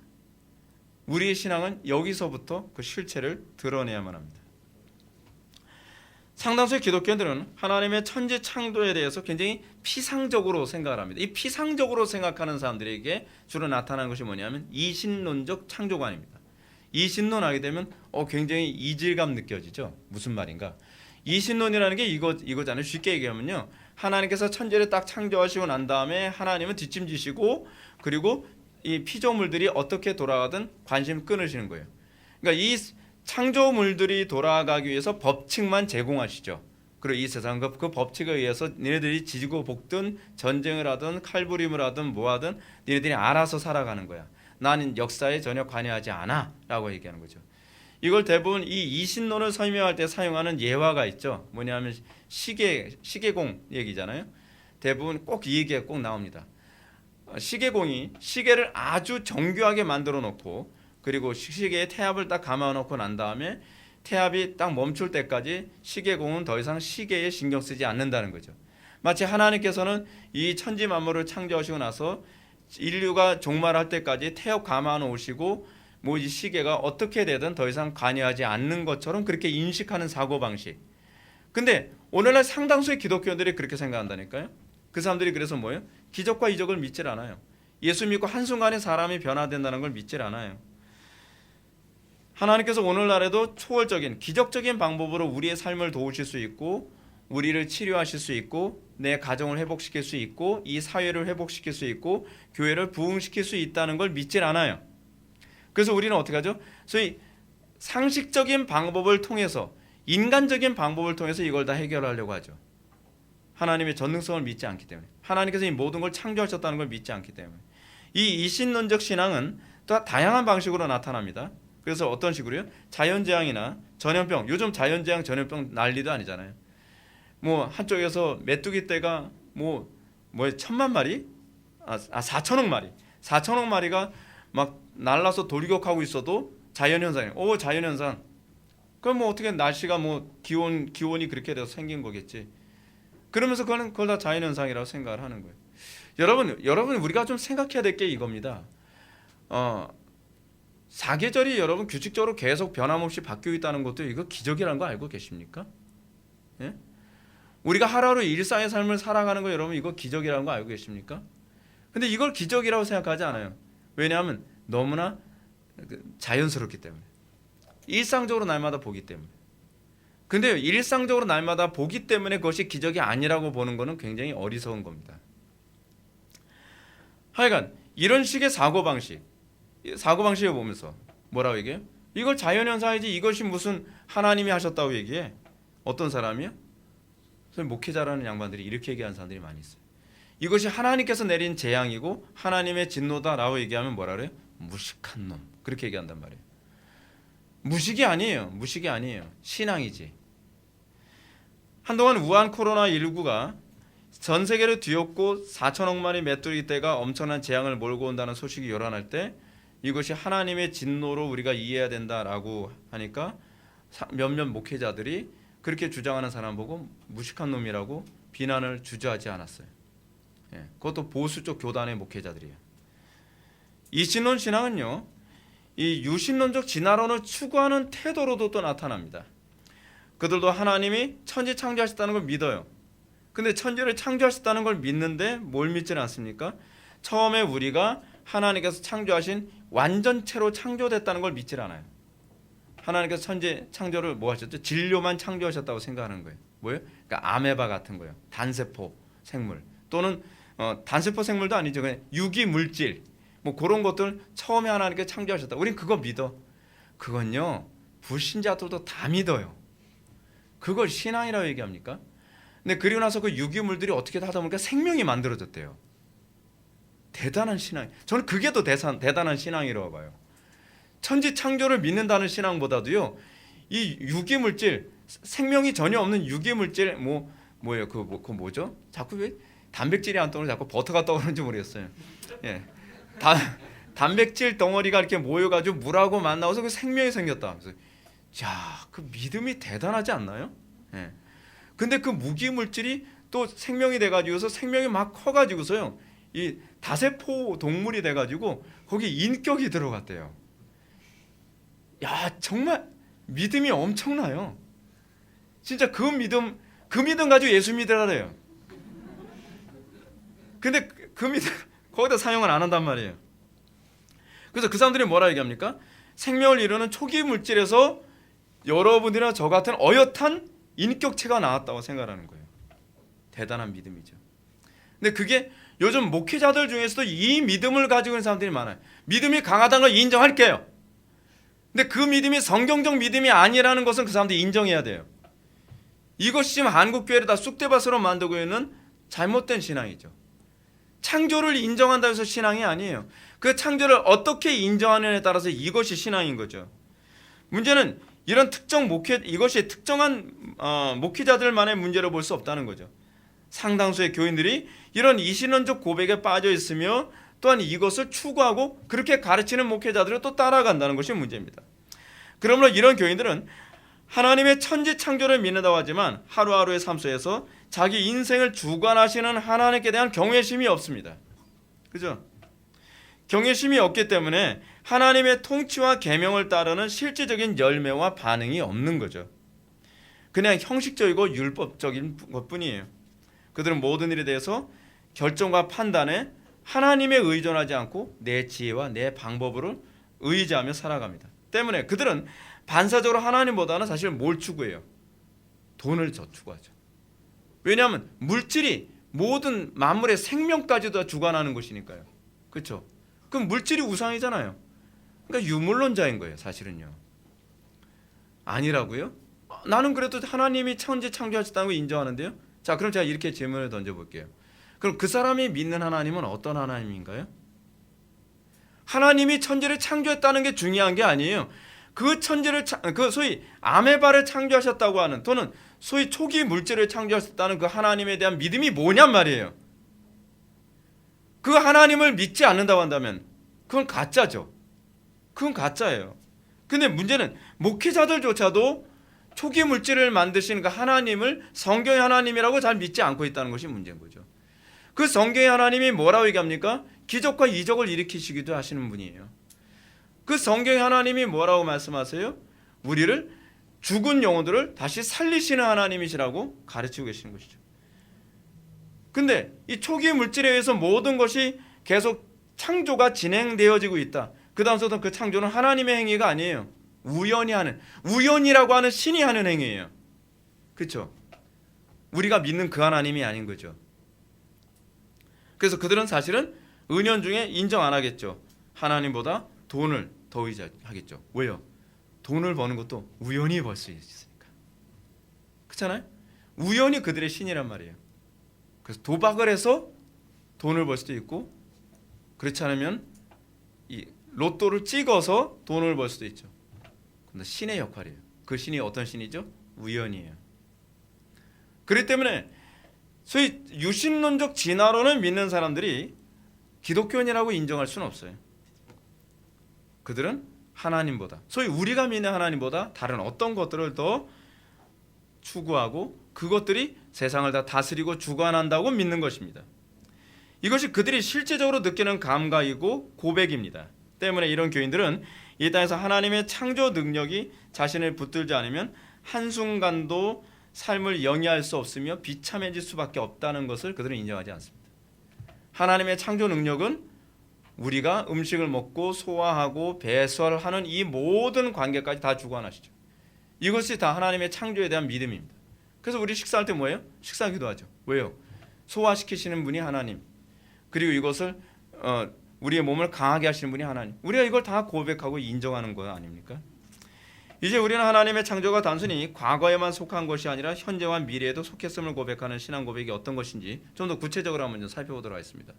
우리의 신앙은 여기서부터 그 실체를 드러내야만 합니다. 상당수의 기독교인들은 하나님의 천지 창조에 대해서 굉장히 피상적으로 생각을 합니다. 이 피상적으로 생각하는 사람들에게 주로 나타나는 것이 뭐냐면 이신론적 창조관입니다. 이신론하게 되면 굉장히 이질감 느껴지죠. 무슨 말인가? 이신론이라는 게 이거잖아요. 쉽게 얘기하면요, 하나님께서 천지를 딱 창조하시고 난 다음에 하나님은 뒷짐지시고 그리고 이 피조물들이 어떻게 돌아가든 관심 끊으시는 거예요. 그러니까 이 창조물들이 돌아가기 위해서 법칙만 제공하시죠. 그리고 이 세상 그 법칙에 의해서 니네들이 지지고 볶든 전쟁을 하든 칼부림을 하든 뭐하든 니네들이 알아서 살아가는 거야. 나는 역사에 전혀 관여하지 않아 라고 얘기하는 거죠. 이걸 대부분 이 이신론을 설명할 때 사용하는 예화가 있죠. 뭐냐면 시계공 얘기잖아요. 대부분 꼭 이 얘기가 꼭 나옵니다. 시계공이 시계를 아주 정교하게 만들어 놓고 그리고 시계에 태압을 딱 감아 놓고 난 다음에 태압이 딱 멈출 때까지 시계공은 더 이상 시계에 신경 쓰지 않는다는 거죠. 마치 하나님께서는 이 천지 만물을 창조하시고 나서 인류가 종말할 때까지 태엽 감아 놓으시고 이 시계가 어떻게 되든 더 이상 관여하지 않는 것처럼 그렇게 인식하는 사고방식, 근데 오늘날 상당수의 기독교인들이 그렇게 생각한다니까요. 그 사람들이 그래서 뭐예요? 기적과 이적을 믿질 않아요. 예수 믿고 한순간에 사람이 변화된다는 걸 믿질 않아요. 하나님께서 오늘날에도 초월적인 기적적인 방법으로 우리의 삶을 도우실 수 있고 우리를 치료하실 수 있고 내 가정을 회복시킬 수 있고 이 사회를 회복시킬 수 있고 교회를 부흥시킬 수 있다는 걸 믿질 않아요. 그래서 우리는 어떻게 하죠? 소위 상식적인 방법을 통해서 인간적인 방법을 통해서 이걸 다 해결하려고 하죠. 하나님의 전능성을 믿지 않기 때문에 하나님께서 이 모든 걸 창조하셨다는 걸 믿지 않기 때문에 이 이신론적 신앙은 또 다양한 방식으로 나타납니다. 그래서 어떤 식으로요? 자연재앙이나 전염병, 요즘 자연재앙 전염병 난리도 아니잖아요. 뭐 한쪽에서 메뚜기 떼가 뭐 1,000만 마리, 4천억 마리, 4천억 마리가 막 날라서 돌격하고 있어도 자연현상이에요. 자연현상. 그럼 뭐 어떻게 날씨가 뭐 기온이 그렇게 돼서 생긴 거겠지. 그러면서 그걸 다 자연현상이라고 생각을 하는 거예요. 여러분 우리가 좀 생각해야 될 게 이겁니다. 사계절이 여러분 규칙적으로 계속 변함없이 바뀌고 있다는 것도 이거 기적이라는 거 알고 계십니까? 예? 우리가 하루하루 일상의 삶을 살아가는 거 여러분 이거 기적이라는 거 알고 계십니까? 근데 이걸 기적이라고 생각하지 않아요. 왜냐하면 너무나 자연스럽기 때문에. 일상적으로 날마다 보기 때문에. 근데 일상적으로 날마다 보기 때문에 그것이 기적이 아니라고 보는 것은 굉장히 어리석은 겁니다. 하여간 이런 식의 사고방식을 보면서 뭐라고 얘기해요? 이걸 자연현상이지 이것이 무슨 하나님이 하셨다고 얘기해. 어떤 사람이요? 목회자라는 양반들이 이렇게 얘기하는 사람들이 많이 있어요. 이것이 하나님께서 내린 재앙이고 하나님의 진노다라고 얘기하면 뭐라 그래요? 무식한 놈. 그렇게 얘기한단 말이에요. 무식이 아니에요. 신앙이지. 한동안 우한 코로나19가 전 세계를 뒤엎고 4천억 마리 메뚜기 떼가 엄청난 재앙을 몰고 온다는 소식이 요란할 때 이것이 하나님의 진노로 우리가 이해해야 된다라고 하니까 몇몇 목회자들이 그렇게 주장하는 사람 보고 무식한 놈이라고 비난을 주저하지 않았어요. 그것도 보수 쪽 교단의 목회자들이에요. 이신론 신앙은요, 이 유신론적 진화론을 추구하는 태도로도 또 나타납니다. 그들도 하나님이 천지 창조하셨다는 걸 믿어요. 근데 천지를 창조하셨다는 걸 믿는데 뭘 믿지는 않습니까? 처음에 우리가 하나님께서 창조하신 완전체로 창조됐다는 걸 믿질 않아요. 하나님께서 천지 창조를 뭐 하셨죠? 진료만 창조하셨다고 생각하는 거예요. 뭐예요? 그러니까 아메바 같은 거예요. 단세포 생물 또는 단세포 생물도 아니죠. 그냥 유기 물질 뭐 그런 것들 처음에 하나님께서 창조하셨다. 우린 그거 믿어. 그건요 불신자들도 다 믿어요. 그걸 신앙이라고 얘기합니까? 근데 그리고 나서 그 유기물들이 어떻게 하다 보니까 생명이 만들어졌대요. 대단한 신앙. 저는 그게 더 대단한 신앙이라고 봐요. 천지 창조를 믿는다는 신앙보다도요. 이 유기물질, 생명이 전혀 없는 유기물질 뭐예요? 그거 뭐죠? 자꾸 왜 단백질이 안 떠오르고 자꾸 버터가 떠오르는지 모르겠어요. 예. 단백질 덩어리가 이렇게 모여가지고 물하고 만나서 그 생명이 생겼다. 그래서 야, 그 믿음이 대단하지 않나요? 예. 근데 그 무기물질이 또 생명이 돼가지고서 생명이 막 커가지고서요. 이 다세포 동물이 돼가지고 거기 인격이 들어갔대요. 야, 정말 믿음이 엄청나요. 진짜 그 믿음 가지고 예수 믿으라래요. 근데 그 믿음 거기다 사용을 안 한단 말이에요. 그래서 그 사람들이 뭐라 얘기합니까? 생명을 이루는 초기 물질에서 여러분들이나 저 같은 어엿한 인격체가 나왔다고 생각하는 거예요. 대단한 믿음이죠. 근데 그게 요즘 목회자들 중에서도 이 믿음을 가지고 있는 사람들이 많아요. 믿음이 강하다는 걸 인정할게요. 근데 그 믿음이 성경적 믿음이 아니라는 것은 그 사람들이 인정해야 돼요. 이것이 지금 한국교회를 다 쑥대밭으로 만들고 있는 잘못된 신앙이죠. 창조를 인정한다고 해서 신앙이 아니에요. 그 창조를 어떻게 인정하느냐에 따라서 이것이 신앙인 거죠. 문제는 이런 이것이 특정한 목회자들만의 문제로 볼 수 없다는 거죠. 상당수의 교인들이 이런 이신론적 고백에 빠져 있으며 또한 이것을 추구하고 그렇게 가르치는 목회자들을 또 따라간다는 것이 문제입니다. 그러므로 이런 교인들은 하나님의 천지 창조를 믿는다고 하지만 하루하루의 삶 속에서 자기 인생을 주관하시는 하나님께 대한 경외심이 없습니다. 그죠? 경외심이 없기 때문에 하나님의 통치와 계명을 따르는 실질적인 열매와 반응이 없는 거죠. 그냥 형식적이고 율법적인 것뿐이에요. 그들은 모든 일에 대해서 결정과 판단에 하나님에 의존하지 않고 내 지혜와 내 방법으로 의지하며 살아갑니다. 때문에 그들은 반사적으로 하나님보다는 사실 뭘 추구해요? 돈을 더 추구하죠. 왜냐하면 물질이 모든 만물의 생명까지도 주관하는 것이니까요. 그렇죠? 그럼 물질이 우상이잖아요. 그러니까 유물론자인 거예요, 사실은요. 아니라고요? 나는 그래도 하나님이 천지 창조하셨다는 걸 인정하는데요. 자, 그럼 제가 이렇게 질문을 던져볼게요. 그럼 그 사람이 믿는 하나님은 어떤 하나님인가요? 하나님이 천지를 창조했다는 게 중요한 게 아니에요. 그 천지를 그 소위 아메바를 창조하셨다고 하는, 또는 소위 초기 물질을 창조하셨다는 그 하나님에 대한 믿음이 뭐냔 말이에요. 그 하나님을 믿지 않는다고 한다면 그건 가짜죠. 그건 가짜예요. 근데 문제는 목회자들조차도 초기 물질을 만드시는 그 하나님을 성경의 하나님이라고 잘 믿지 않고 있다는 것이 문제인 거죠. 그 성경의 하나님이 뭐라고 얘기합니까? 기적과 이적을 일으키시기도 하시는 분이에요. 그 성경의 하나님이 뭐라고 말씀하세요? 우리를 죽은 영혼들을 다시 살리시는 하나님이시라고 가르치고 계시는 것이죠. 근데 이 초기 물질에 의해서 모든 것이 계속 창조가 진행되어지고 있다. 그 다음부터 그 창조는 하나님의 행위가 아니에요. 우연이라고 하는 신이 하는 행위예요. 그렇죠? 우리가 믿는 그 하나님이 아닌 거죠. 그래서 그들은 사실은 은연중에 인정 안 하겠죠. 하나님보다 돈을 더 의지하겠죠. 왜요? 돈을 버는 것도 우연히 벌 수 있으니까. 그렇잖아요? 우연히 그들의 신이란 말이에요. 그래서 도박을 해서 돈을 벌 수도 있고, 그렇지 않으면 이 로또를 찍어서 돈을 벌 수도 있죠. 근데 신의 역할이에요. 그 신이 어떤 신이죠? 우연이에요. 그렇기 때문에 소위 유신론적 진화론을 믿는 사람들이 기독교인이라고 인정할 수는 없어요. 그들은 하나님보다, 소위 우리가 믿는 하나님보다 다른 어떤 것들을 더 추구하고 그것들이 세상을 다 다스리고 주관한다고 믿는 것입니다. 이것이 그들이 실제적으로 느끼는 감각이고 고백입니다. 때문에 이런 교인들은 이 땅에서 하나님의 창조 능력이 자신을 붙들지 않으면 한순간도 삶을 영위할 수 없으며 비참해질 수밖에 없다는 것을 그들은 인정하지 않습니다. 하나님의 창조 능력은 우리가 음식을 먹고 소화하고 배설을 하는 이 모든 관계까지 다 주관하시죠. 이것이 다 하나님의 창조에 대한 믿음입니다. 그래서 우리 식사할 때 뭐예요? 식사기도 하죠. 왜요? 소화시키시는 분이 하나님, 그리고 이것을 우리의 몸을 강하게 하시는 분이 하나님. 우리가 이걸 다 고백하고 인정하는 거 아닙니까? 이제 우리는 하나님의 창조가 단순히 과거에만 속한 것이 아니라 현재와 미래에도 속했음을 고백하는 신앙 고백이 어떤 것인지 좀 더 구체적으로 한번 좀 살펴보도록 하겠습니다.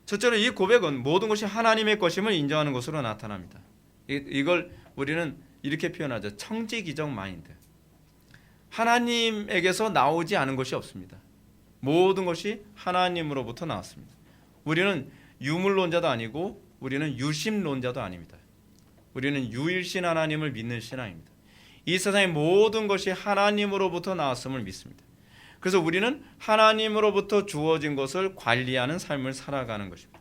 첫째로 이 고백은 모든 것이 하나님의 것임을 인정하는 것으로 나타납니다. 이걸 우리는 이렇게 표현하죠. 청지기적 마인드. 하나님에게서 나오지 않은 것이 없습니다. 모든 것이 하나님으로부터 나왔습니다. 우리는 유물론자도 아니고 우리는 유심론자도 아닙니다. 우리는 유일신 하나님을 믿는 신앙입니다. 이 세상의 모든 것이 하나님으로부터 나왔음을 믿습니다. 그래서 우리는 하나님으로부터 주어진 것을 관리하는 삶을 살아가는 것입니다.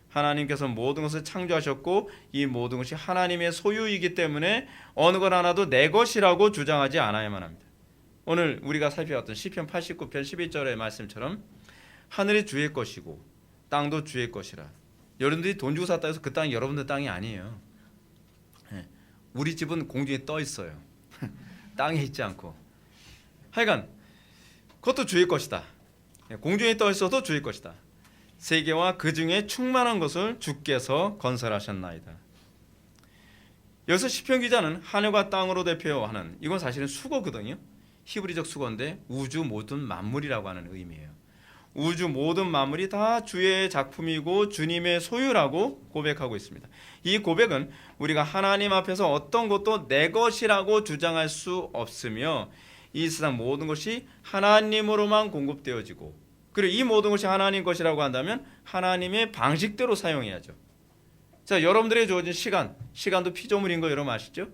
하나님께서 모든 것을 창조하셨고 이 모든 것이 하나님의 소유이기 때문에 어느 것 하나도 내 것이라고 주장하지 않아야만 합니다. 오늘 우리가 살펴봤던 시편 89편 11절의 말씀처럼 하늘이 주의 것이고 땅도 주의 것이라. 여러분들이 돈 주고 샀다 해서 그 땅이 여러분들 땅이 아니에요. 우리 집은 공중에 떠 있어요. 땅에 있지 않고. 하여간 그것도 주의 것이다. 공중에 떠 있어도 주의 것이다. 세계와 그 중에 충만한 것을 주께서 건설하셨나이다. 여기서 시편 기자는 하늘과 땅으로 대표하는, 이건 사실은 수거거든요. 히브리적 수거인데 우주 모든 만물이라고 하는 의미예요. 우주 모든 만물이 다 주의 작품이고 주님의 소유라고 고백하고 있습니다. 이 고백은 우리가 하나님 앞에서 어떤 것도 내 것이라고 주장할 수 없으며 이 세상 모든 것이 하나님으로만 공급되어지고, 그리고 이 모든 것이 하나님 것이라고 한다면 하나님의 방식대로 사용해야죠. 자, 여러분들의 주어진 시간도 피조물인 거 여러분 아시죠?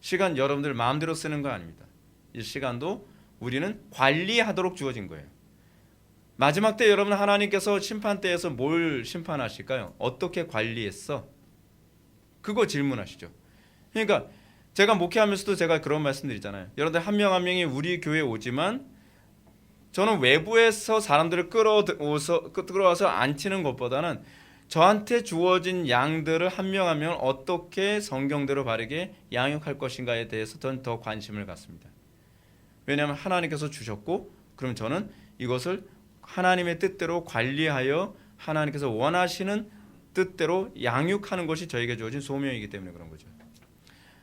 시간 여러분들 마음대로 쓰는 거 아닙니다. 이 시간도 우리는 관리하도록 주어진 거예요. 마지막 때 여러분 하나님께서 심판대에서 뭘 심판하실까요? 어떻게 관리했어? 그거 질문하시죠. 그러니까 제가 목회하면서도 제가 그런 말씀드리잖아요. 여러분들 한 명 한 명이 우리 교회에 오지만 저는 외부에서 사람들을 끌어와서 앉히는 것보다는 저한테 주어진 양들을 한 명 한 명을 어떻게 성경대로 바르게 양육할 것인가에 대해서 저는 더 관심을 갖습니다. 왜냐하면 하나님께서 주셨고, 그럼 저는 이것을 하나님의 뜻대로 관리하여 하나님께서 원하시는 뜻대로 양육하는 것이 저에게 주어진 소명이기 때문에 그런 거죠.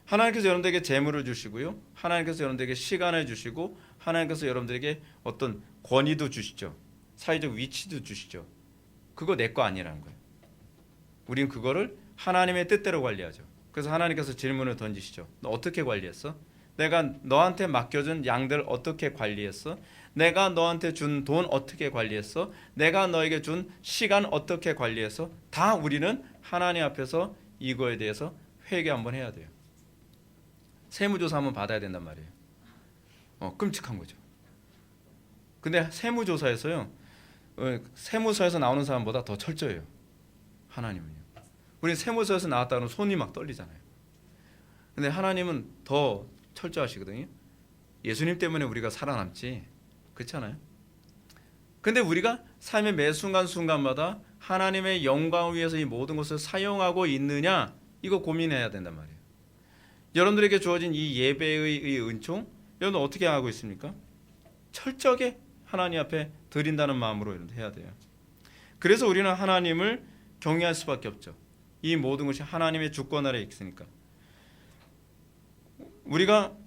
하나님께서 여러분들에게 재물을 주시고요, 하나님께서 여러분들에게 시간을 주시고, 하나님께서 여러분들에게 어떤 권위도 주시죠. 사회적 위치도 주시죠. 그거 내 거 아니라는 거예요. 우린 그거를 하나님의 뜻대로 관리하죠. 그래서 하나님께서 질문을 던지시죠. 너 어떻게 관리했어? 내가 너한테 맡겨준 양들 어떻게 관리했어? 내가 너한테 준 돈 어떻게 관리했어? 내가 너에게 준 시간 어떻게 관리했어? 다 우리는 하나님 앞에서 이거에 대해서 회개 한번 해야 돼요. 세무조사 한번 받아야 된단 말이에요. 끔찍한 거죠. 근데 세무조사에서요, 세무서에서 나오는 사람보다 더 철저해요. 하나님은요. 우리 세무서에서 나왔다는 손이 막 떨리잖아요. 근데 하나님은 더 철저하시거든요. 예수님 때문에 우리가 살아남지, 그렇잖아요. 근데 우리가 삶의 매 순간순간마다 하나님의 영광을 위해서 이 모든 것을 사용하고 있느냐, 이거 고민해야 된단 말이에요. 여러분들에게 주어진 이 예배의 은총, 여러분 어떻게 하고 있습니까? 철저하게 하나님 앞에 드린다는 마음으로 해야 돼요. 그래서 우리는 하나님을 경외할 수밖에 없죠. 이 모든 것이 하나님의 주권 아래에 있으니까. 우리가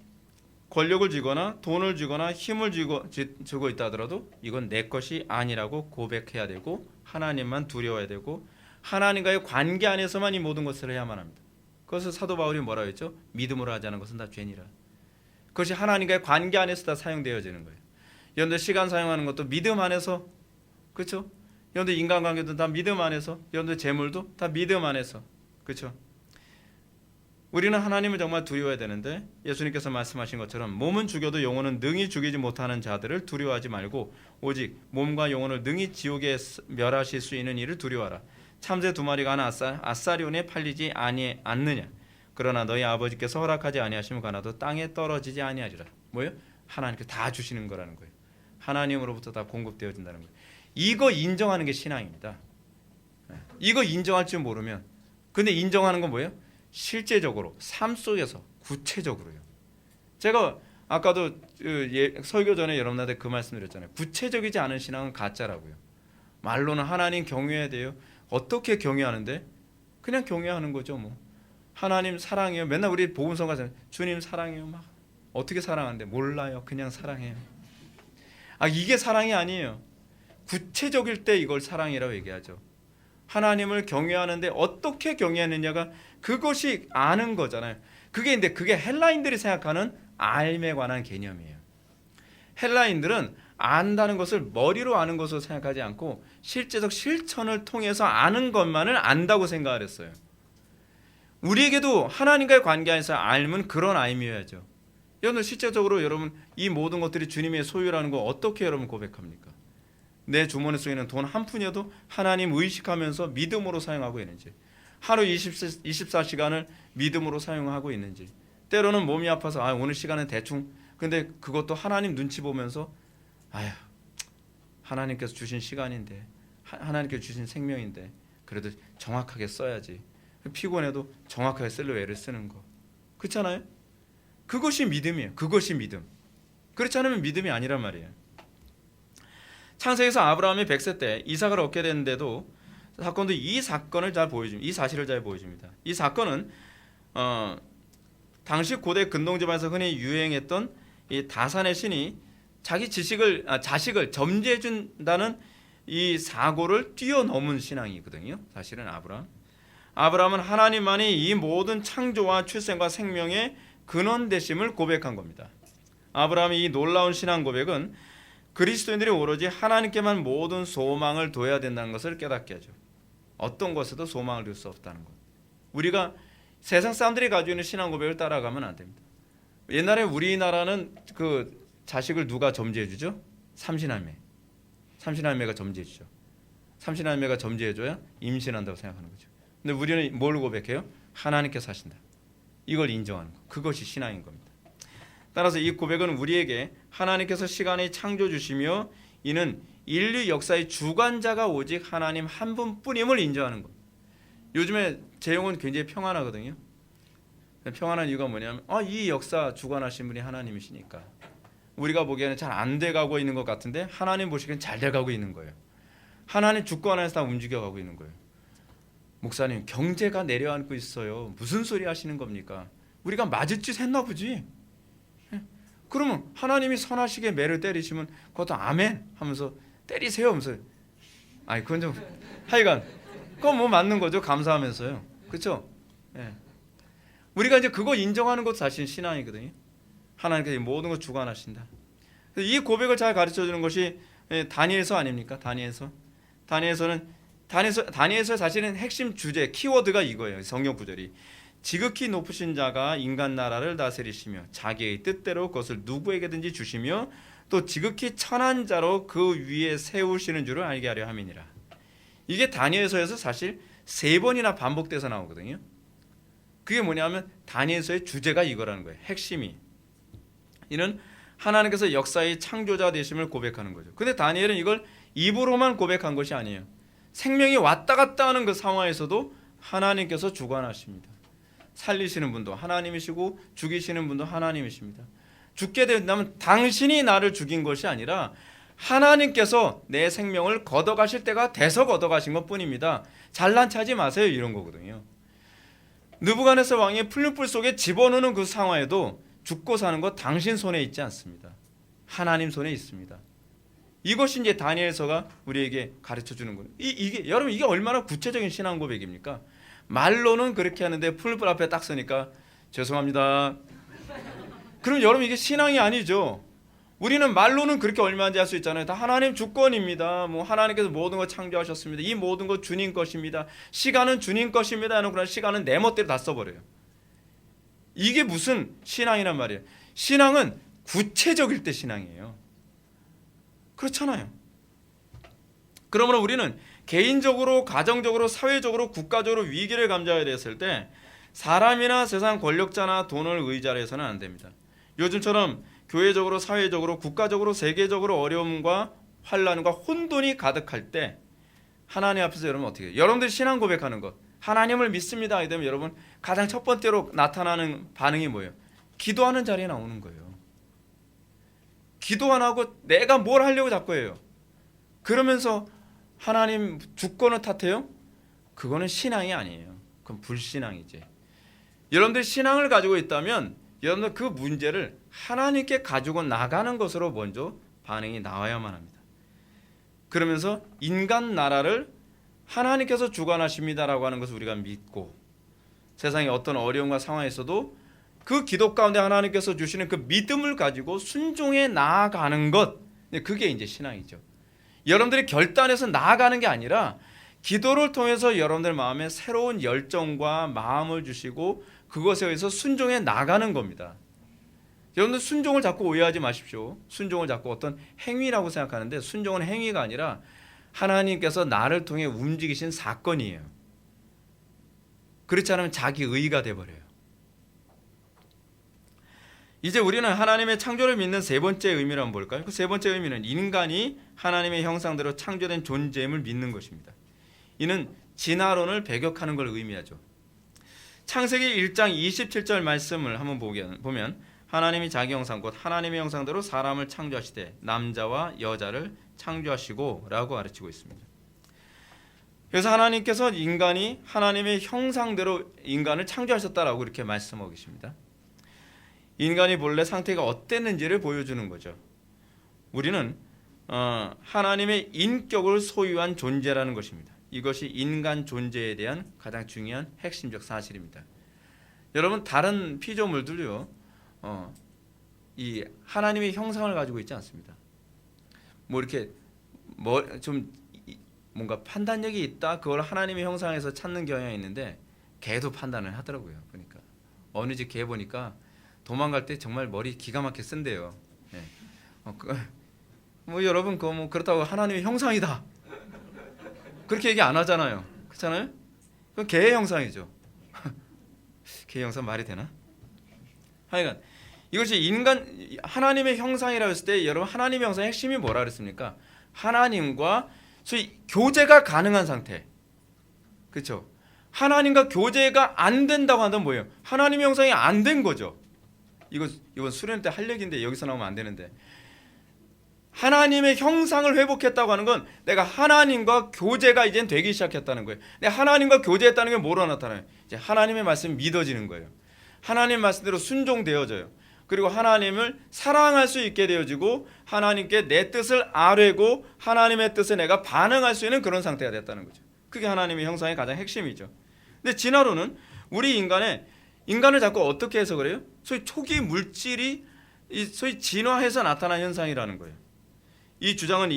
권력을 쥐거나 돈을 쥐거나 힘을 주고 있다 하더라도 이건 내 것이 아니라고 고백해야 되고, 하나님만 두려워야 되고, 하나님과의 관계 안에서만 이 모든 것을 해야만 합니다. 그것을 사도 바울이 뭐라고 했죠? 믿음으로 하지 않은 것은 다 죄니라. 그것이 하나님과의 관계 안에서 다 사용되어지는 거예요. 여러분들 시간 사용하는 것도 믿음 안에서, 그렇죠? 여러분들 인간관계도 다 믿음 안에서, 여러분들 재물도 다 믿음 안에서, 그렇죠? 우리는 하나님을 정말 두려워해야 되는데, 예수님께서 말씀하신 것처럼 몸은 죽여도 영혼은 능히 죽이지 못하는 자들을 두려워하지 말고 오직 몸과 영혼을 능히 지옥에 멸하실 수 있는 이를 두려워하라. 참새 2마리가 하나 아사리온에 팔리지 않느냐? 그러나 너희 아버지께서 허락하지 아니하시면 가나도 땅에 떨어지지 아니하리라. 뭐예요? 하나님께서 다 주시는 거라는 거예요. 하나님으로부터 다 공급되어진다는 거예요. 이거 인정하는 게 신앙입니다. 이거 인정할 줄 모르면, 근데 인정하는 건 뭐예요? 실제적으로 삶 속에서 구체적으로요. 제가 아까도 설교 전에 여러분한테 그 말씀드렸잖아요. 구체적이지 않은 신앙은 가짜라고요. 말로는 하나님 경외해야 돼요. 어떻게 경외하는데? 그냥 경외하는 거죠. 뭐 하나님 사랑해요. 맨날 우리 복음서 가서 주님 사랑해요. 막 어떻게 사랑하는데? 몰라요. 그냥 사랑해요. 이게 사랑이 아니에요. 구체적일 때 이걸 사랑이라고 얘기하죠. 하나님을 경외하는데 어떻게 경외하느냐가 그것이 아는 거잖아요. 그게 헬라인들이 생각하는 알에 관한 개념이에요. 헬라인들은 안다는 것을 머리로 아는 것으로 생각하지 않고 실제적 실천을 통해서 아는 것만을 안다고 생각을 했어요. 우리에게도 하나님과의 관계 안에서 알면 그런 알미여야죠. 여러분 실제적으로 여러분 이 모든 것들이 주님의 소유라는 거 어떻게 여러분 고백합니까? 내 주머니에 쓰이는 돈 한 푼이어도 하나님 의식하면서 믿음으로 사용하고 있는지, 하루 24시간을 믿음으로 사용하고 있는지, 때로는 몸이 아파서 오늘 시간은 대충, 근데 그것도 하나님 눈치 보면서 하나님께서 주신 시간인데, 하나님께서 주신 생명인데 그래도 정확하게 써야지, 피곤해도 정확하게 쓸려 애를 쓰는 거, 그렇잖아요? 그것이 믿음이에요. 그것이 믿음. 그렇지 않으면 믿음이 아니란 말이에요. 창세기에서 아브라함이 100세 때 이삭을 얻게 됐는데도 사건도 이 사건을 잘 보여줍니다. 이 사실을 잘 보여줍니다. 이 사건은 당시 고대 근동집안에서 흔히 유행했던 이 다산의 신이 자기 자식을 점지해 준다는 이 사고를 뛰어넘은 신앙이거든요. 사실은 아브라함은 하나님만이 이 모든 창조와 출생과 생명의 근원 되심을 고백한 겁니다. 아브라함의 이 놀라운 신앙 고백은 그리스도인들이 오로지 하나님께만 모든 소망을 둬야 된다는 것을 깨닫게 하죠. 어떤 것에도 소망을 둘 수 없다는 것. 우리가 세상 사람들이 가지고 있는 신앙 고백을 따라가면 안 됩니다. 옛날에 우리나라는 그 자식을 누가 점지해 주죠? 삼신할매가 점지해 주죠. 삼신할매가 점지해 줘야 임신한다고 생각하는 거죠. 근데 우리는 뭘 고백해요? 하나님께서 하신다. 이걸 인정하는 것. 그것이 신앙인 겁니다. 따라서 이 고백은 우리에게 하나님께서 시간의 창조 주시며 이는 인류 역사의 주관자가 오직 하나님 한 분뿐임을 인정하는 것. 요즘에 제 영은 굉장히 평안하거든요. 평안한 이유가 뭐냐면 이 역사 주관하신 분이 하나님이시니까 우리가 보기에는 잘 안 돼가고 있는 것 같은데 하나님 보시기엔 잘 돼가고 있는 거예요. 하나님 주권 안에서 다 움직여가고 있는 거예요. 목사님 경제가 내려앉고 있어요. 무슨 소리 하시는 겁니까? 우리가 맞을 짓 했나 보지. 그러면 하나님이 선하시게 매를 때리시면 그것도 아멘 하면서 때리세요 하면서 그건 좀 하여간 그건 뭐 맞는 거죠. 감사하면서요. 그렇죠? 우리가 이제 그거 인정하는 것도 사실 신앙이거든요. 하나님께서 모든 걸 주관하신다. 이 고백을 잘 가르쳐 주는 것이 다니엘서 아닙니까? 다니엘서 사실은 핵심 주제 키워드가 이거예요. 성경 구절이 지극히 높으신 자가 인간 나라를 다스리시며 자기의 뜻대로 그것을 누구에게든지 주시며 또 지극히 천한 자로 그 위에 세우시는 줄을 알게 하려 함이니라. 이게 다니엘서에서 사실 3번이나 반복돼서 나오거든요. 그게 뭐냐면 다니엘서의 주제가 이거라는 거예요. 핵심이. 이는 하나님께서 역사의 창조자 되심을 고백하는 거죠. 근데 다니엘은 이걸 입으로만 고백한 것이 아니에요. 생명이 왔다 갔다 하는 그 상황에서도 하나님께서 주관하십니다. 살리시는 분도 하나님이시고 죽이시는 분도 하나님이십니다. 죽게 된다면 당신이 나를 죽인 것이 아니라 하나님께서 내 생명을 걷어가실 때가 돼서 걷어가신 것뿐입니다. 잘난 체하지 마세요 이런 거거든요. 느부갓네살 왕이 풀린 뿔 속에 집어넣는 그 상황에도 죽고 사는 것 당신 손에 있지 않습니다. 하나님 손에 있습니다. 이것이 이제 다니엘서가 우리에게 가르쳐주는 거예요. 여러분 이게 얼마나 구체적인 신앙 고백입니까? 말로는 그렇게 하는데 풀불 앞에 딱 서니까 죄송합니다. 그럼 여러분 이게 신앙이 아니죠. 우리는 말로는 그렇게 얼마든지 할 수 있잖아요. 다 하나님 주권입니다. 하나님께서 모든 걸 창조하셨습니다. 이 모든 것 주님 것입니다. 시간은 주님 것입니다. 그러나 시간은 내 멋대로 다 써버려요. 이게 무슨 신앙이란 말이에요. 신앙은 구체적일 때 신앙이에요. 그렇잖아요. 그러므로 우리는 개인적으로, 가정적으로, 사회적으로, 국가적으로 위기를 감지하게 됐을 때 사람이나 세상 권력자나 돈을 의지하려 해서는 안 됩니다. 요즘처럼 교회적으로, 사회적으로, 국가적으로, 세계적으로 어려움과 환난과 혼돈이 가득할 때 하나님 앞에서 여러분 어떻게 해요? 여러분들이 신앙 고백하는 것, 하나님을 믿습니다 하게 되면 여러분 가장 첫 번째로 나타나는 반응이 뭐예요? 기도하는 자리에 나오는 거예요. 기도 안 하고 내가 뭘 하려고 자꾸 해요. 그러면서 하나님 주권을 탓해요? 그거는 신앙이 아니에요. 그건 불신앙이지. 여러분들 신앙을 가지고 있다면 여러분들 그 문제를 하나님께 가지고 나가는 것으로 먼저 반응이 나와야만 합니다. 그러면서 인간 나라를 하나님께서 주관하십니다라고 하는 것을 우리가 믿고 세상에 어떤 어려움과 상황에 있어도 그 기도 가운데 하나님께서 주시는 그 믿음을 가지고 순종해 나아가는 것, 그게 이제 신앙이죠. 여러분들이 결단해서 나아가는 게 아니라 기도를 통해서 여러분들 마음에 새로운 열정과 마음을 주시고 그것에 의해서 순종해 나가는 겁니다. 여러분들 순종을 자꾸 오해하지 마십시오. 순종을 자꾸 어떤 행위라고 생각하는데 순종은 행위가 아니라 하나님께서 나를 통해 움직이신 사건이에요. 그렇지 않으면 자기 의의가 돼버려요. 이제 우리는 하나님의 창조를 믿는 세 번째 의미란 뭘까요? 그 세 번째 의미는 인간이 하나님의 형상대로 창조된 존재임을 믿는 것입니다. 이는 진화론을 배격하는 걸 의미하죠. 창세기 1장 27절 말씀을 한번 보면 하나님이 자기 형상 곧 하나님의 형상대로 사람을 창조하시되 남자와 여자를 창조하시고 라고 가르치고 있습니다. 그래서 하나님께서 인간이 하나님의 형상대로 인간을 창조하셨다라고 이렇게 말씀하고 계십니다. 인간이 본래 상태가 어땠는지를 보여주는 거죠. 우리는 하나님의 인격을 소유한 존재라는 것입니다. 이것이 인간 존재에 대한 가장 중요한 핵심적 사실입니다. 여러분 다른 피조물들요, 이 하나님의 형상을 가지고 있지 않습니다. 이렇게 좀 뭔가 판단력이 있다, 그걸 하나님의 형상에서 찾는 경향이 있는데 개도 판단을 하더라고요. 보니까 어느 집 개 보니까 도망갈 때 정말 머리 기가 막히게 쓴대요. 네. 여러분 그거 그렇다고 하나님의 형상이다 그렇게 얘기 안 하잖아요. 그렇잖아요? 그건 개의 형상이죠. 개형상 말이 되나? 하여간 이것이 하나님의 형상이라고 했을 때 여러분 하나님의 형상의 핵심이 뭐라 그랬습니까? 하나님과 소위 교제가 가능한 상태. 그렇죠? 하나님과 교제가 안 된다고 한다면 뭐예요? 하나님의 형상이 안 된 거죠. 이건 수련 때 할 얘기인데 여기서 나오면 안 되는데, 하나님의 형상을 회복했다고 하는 건 내가 하나님과 교제가 이젠 되기 시작했다는 거예요. 내가 하나님과 교제했다는 게 뭐로 나타나요? 이제 하나님의 말씀이 믿어지는 거예요. 하나님 말씀대로 순종되어져요. 그리고 하나님을 사랑할 수 있게 되어지고 하나님께 내 뜻을 아뢰고 하나님의 뜻에 내가 반응할 수 있는 그런 상태가 됐다는 거죠. 그게 하나님의 형상의 가장 핵심이죠. 근데 진화론은 우리 인간을 자꾸 어떻게 해서 그래요? 소위 초기 물질이 소위 진화해서 나타난 현상이라는 거예요. 이 주장은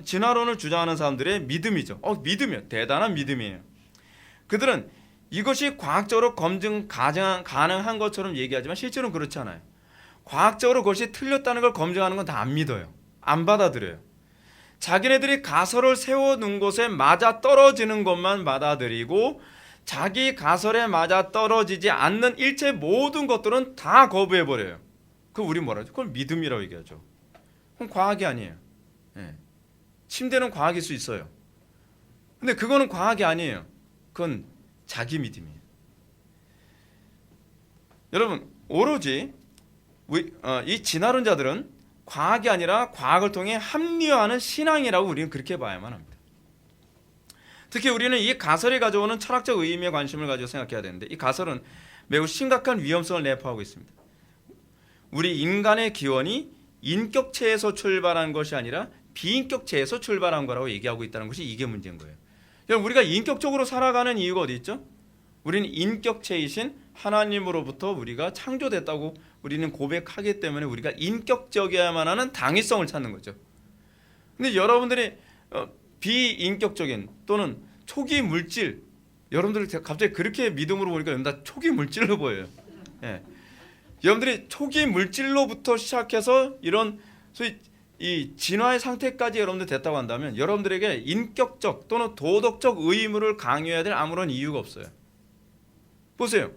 진화론을 주장하는 사람들의 믿음이죠. 믿음이요. 대단한 믿음이에요. 그들은 이것이 과학적으로 검증 가능한 것처럼 얘기하지만 실제로는 그렇지 않아요. 과학적으로 그것이 틀렸다는 걸 검증하는 건 다 안 믿어요. 안 받아들여요. 자기네들이 가설을 세워놓은 곳에 맞아 떨어지는 것만 받아들이고 자기 가설에 맞아 떨어지지 않는 일체 모든 것들은 다 거부해버려요. 그걸 우리 뭐라 하죠? 그걸 믿음이라고 얘기하죠. 그럼 과학이 아니에요. 침대는 과학일 수 있어요. 근데 그거는 과학이 아니에요. 그건 자기 믿음이에요. 여러분, 오로지 이 진화론자들은 과학이 아니라 과학을 통해 합리화하는 신앙이라고 우리는 그렇게 봐야만 합니다. 특히 우리는 이 가설이 가져오는 철학적 의미에 관심을 가지고 생각해야 되는데, 이 가설은 매우 심각한 위험성을 내포하고 있습니다. 우리 인간의 기원이 인격체에서 출발한 것이 아니라 비인격체에서 출발한 거라고 얘기하고 있다는 것이 이게 문제인 거예요. 여러분, 우리가 인격적으로 살아가는 이유가 어디 있죠? 우리는 인격체이신 하나님으로부터 우리가 창조됐다고 우리는 고백하기 때문에 우리가 인격적이어야만 하는 당위성을 찾는 거죠. 근데 여러분들이 비인격적인 또는 초기 물질, 여러분들 갑자기 그렇게 믿음으로 보니까 다 초기 물질로 보여요. 여러분들이 초기 물질로부터 시작해서 이런 소위 이 진화의 상태까지 여러분들 됐다고 한다면 여러분들에게 인격적 또는 도덕적 의무를 강요해야 될 아무런 이유가 없어요. 보세요.